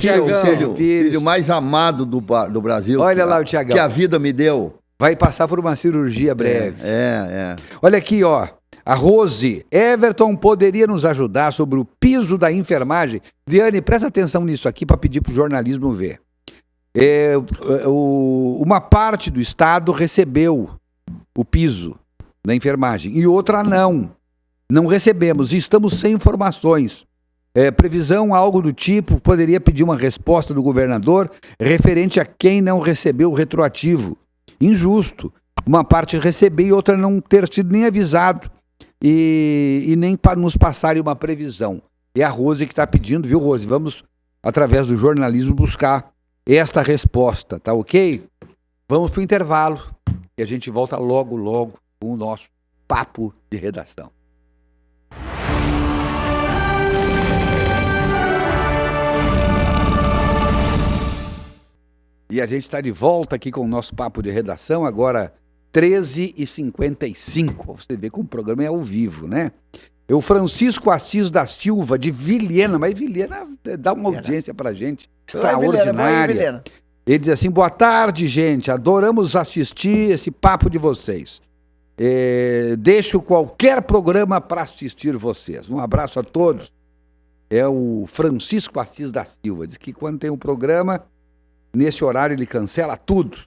filho mais amado do Brasil.
Olha lá o Thiagão.
Que a vida me deu.
Vai passar por uma cirurgia breve.
É.
Olha aqui, ó. A Rose, Everton poderia nos ajudar sobre o piso da enfermagem? Diane, presta atenção nisso aqui para pedir para o jornalismo ver. Uma parte do estado recebeu o piso da enfermagem e outra não. Não recebemos e estamos sem informações. Previsão, algo do tipo, poderia pedir uma resposta do governador referente a quem não recebeu o retroativo. Injusto. Uma parte receber e outra não ter sido nem avisado. E nem para nos passarem uma previsão. É a Rose que está pedindo, viu, Rose? Vamos, através do jornalismo, buscar esta resposta, tá ok? Vamos para o intervalo e a gente volta logo com o nosso papo de redação. E a gente está de volta aqui com o nosso papo de redação, agora 13h55. Você vê que o programa é ao vivo, né? O Francisco Assis da Silva, de Vilhena, mas Vilhena dá uma audiência pra gente extraordinária. Ele diz assim: boa tarde, gente, adoramos assistir esse papo de vocês. Deixo qualquer programa para assistir vocês. Um abraço a todos. É o Francisco Assis da Silva. Diz que quando tem um programa, nesse horário ele cancela tudo.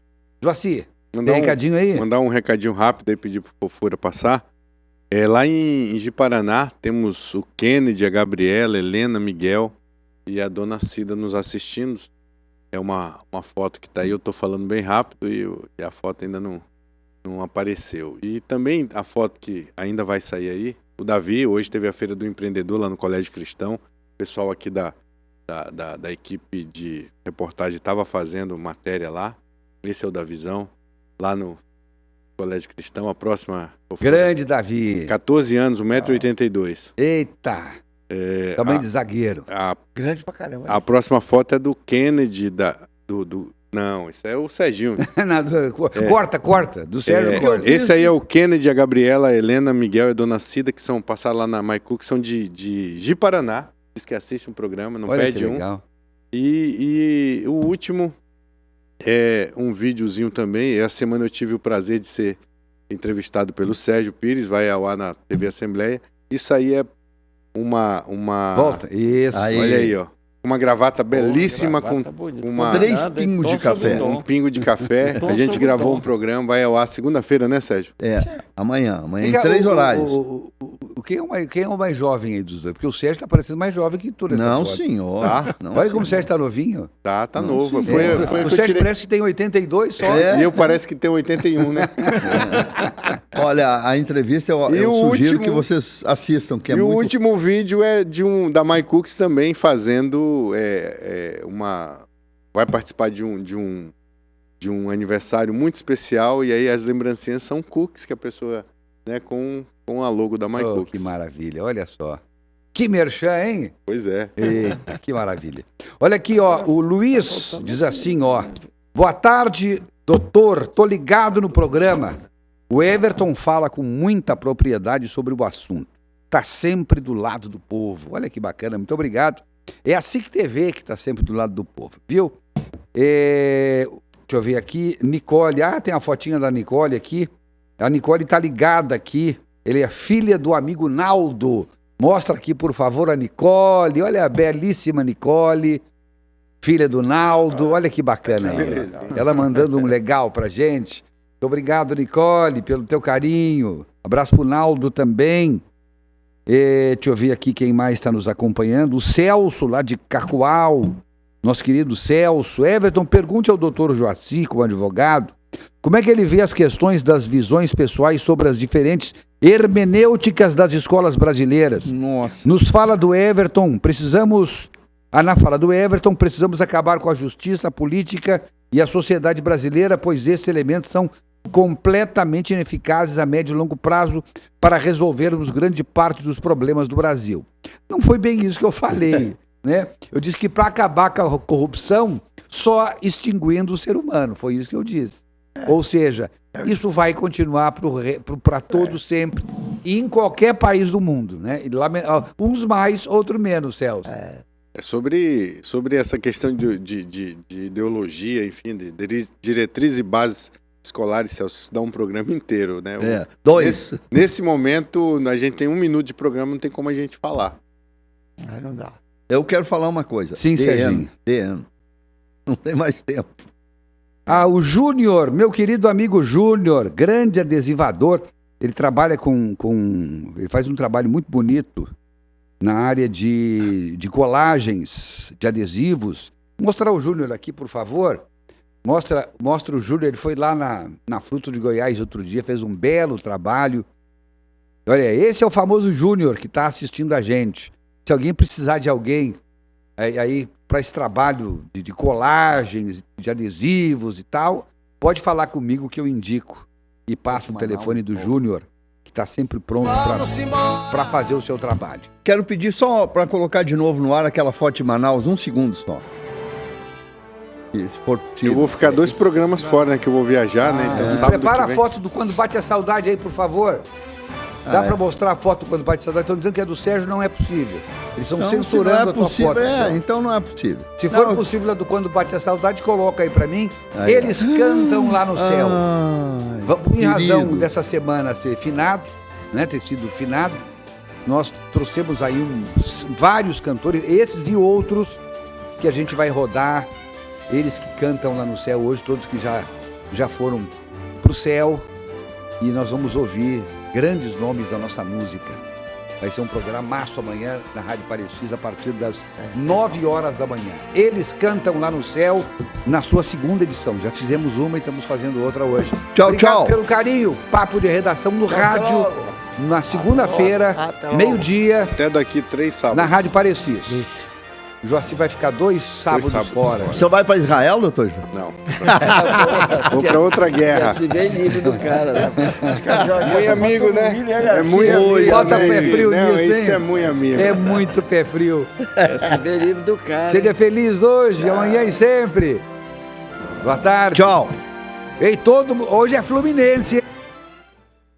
Joaci, tem recadinho aí?
Mandar um recadinho rápido aí, pedir pro Fofura passar. Lá em Ji-Paraná temos o Kennedy, a Gabriela, a Helena, Miguel e a dona Cida nos assistindo. É uma foto que tá aí, eu tô falando bem rápido e a foto ainda não apareceu. E também a foto que ainda vai sair aí, o Davi, hoje teve a Feira do Empreendedor lá no Colégio Cristão. O pessoal aqui da equipe de reportagem estava fazendo matéria lá. Esse é o Davizão, lá no Colégio Cristão, a próxima...
Grande Davi.
14 anos, 1,82 m.
Eita. Tamanho de zagueiro.
Grande pra caramba.
A próxima foto é do Kennedy, Não, isso é o Serginho.
Corta. Do Sérgio corta.
Esse aí é o Kennedy, a Gabriela, a Helena, Miguel e a Dona Cida, que passaram lá na Maicu, que são de Paraná. Diz que assiste um programa, não
Olha
pede
que
um.
legal.
E o último é um videozinho também. Essa semana eu tive o prazer de ser entrevistado pelo Sérgio Pires, vai ao ar na TV Assembleia. Isso aí é uma...
Volta, isso.
Olha aí, ó. Uma gravata belíssima com
3 pingos de café.
Um pingo de café. A gente gravou um programa, vai ao ar segunda-feira, né, Sérgio?
Amanhã em 3 horários.
Quem é o mais jovem aí dos dois? Porque o Sérgio tá parecendo mais jovem que tu, né?
Não, senhor.
Tá?
Não,
olha como o Sérgio tá novinho.
Tá
Não,
novo.
senhor.
O Sérgio parece que tem 82 só.
E eu parece que tenho 81, né?
Olha, a entrevista eu sugiro que vocês assistam, que é muito...
E o último vídeo é da My Cooks também fazendo vai participar de um aniversário muito especial, e aí as lembrancinhas são cookies que a pessoa, né, com a logo da My Cooks.
Que maravilha, olha só. Que merchan, hein?
Pois é.
Eita, que maravilha. Olha aqui, ó, o Luiz diz assim, ó: boa tarde, doutor, tô ligado no programa. O Everton fala com muita propriedade sobre o assunto. Tá sempre do lado do povo. Olha que bacana, muito obrigado. É a SIC TV que tá sempre do lado do povo, viu? Deixa eu ver aqui, Nicole. Tem a fotinha da Nicole aqui. A Nicole tá ligada aqui. Ele é filha do amigo Naldo. Mostra aqui, por favor, a Nicole. Olha a belíssima Nicole, filha do Naldo. Olha que bacana aí. Ela mandando um legal pra gente. Muito obrigado, Nicole, pelo teu carinho. Abraço pro Naldo também. Deixa eu ver aqui quem mais está nos acompanhando. O Celso, lá de Cacoal. Nosso querido Celso. Everton, pergunte ao doutor Joaci, como advogado, como é que ele vê as questões das visões pessoais sobre as diferentes hermenêuticas das escolas brasileiras.
Nossa.
Nos fala do Everton, na fala do Everton, precisamos acabar com a justiça, a política e a sociedade brasileira, pois esses elementos são completamente ineficazes a médio e longo prazo para resolvermos grande parte dos problemas do Brasil. Não foi bem isso que eu falei, né? Eu disse que para acabar com a corrupção, só extinguindo o ser humano, foi isso que eu disse. Ou seja, isso vai continuar para todos sempre, e em qualquer país do mundo, né? Uns mais, outros menos, Celso.
É sobre essa questão de ideologia, enfim, de diretrizes e bases escolares, Celso, dá um programa inteiro, né?
2.
Nesse momento, a gente tem 1 minuto de programa, não tem como a gente falar.
Não dá.
Eu quero falar uma coisa.
Sim, Serginho.
Não tem mais tempo.
O Júnior, meu querido amigo Júnior, grande adesivador, ele trabalha ele faz um trabalho muito bonito na área de colagens, de adesivos. Vou mostrar o Júnior aqui, por favor. Mostra o Júnior, ele foi lá na Fruto de Goiás outro dia, fez um belo trabalho. Olha, esse é o famoso Júnior que está assistindo a gente. Se alguém precisar de alguém aí para esse trabalho de colagens, de adesivos e tal, pode falar comigo que eu indico e passo o telefone do Júnior, que está sempre pronto para fazer o seu trabalho.
Quero pedir só para colocar de novo no ar aquela foto de Manaus, 1 segundo só.
Eu vou ficar 2 programas fora, né? Que eu vou viajar, né? Então, sábado
prepara
que vem.
a foto do Quando Bate a Saudade aí, por favor. Dá para mostrar a foto do Quando Bate a Saudade? Estão dizendo que é do Sérgio, não é possível. Eles estão censurando a tua foto.
Então não é possível.
Se for possível a do Quando Bate a Saudade, coloca aí para mim. Eles cantam lá no céu. Em razão dessa semana ser finado, né? Ter sido finado, nós trouxemos aí vários cantores, esses e outros, que a gente vai rodar. Eles que cantam lá no céu hoje, todos que já foram pro céu, e nós vamos ouvir grandes nomes da nossa música. Vai ser um programaço amanhã na Rádio Parecis a partir das 9 horas da manhã. Eles cantam lá no céu na sua segunda edição. Já fizemos uma e estamos fazendo outra hoje.
Tchau,
Obrigado
tchau.
pelo carinho. Papo de redação no rádio, na segunda-feira, meio-dia.
Até daqui 3 sábados.
Na Rádio Parecis.
Isso.
O Joaci vai ficar 2 sábados fora.
O senhor vai para Israel, doutor João?
Não. Vou para outra guerra.
Se vê livre do cara, né?
Muito amigo, né? É muito amigo.
Bota
né?
pé frio
Não,
nisso,
isso
hein?
é muito amigo.
É muito pé frio.
Se vê livre do cara.
Seja feliz hoje, amanhã e sempre. Boa tarde.
Tchau.
Ei, hoje é Fluminense.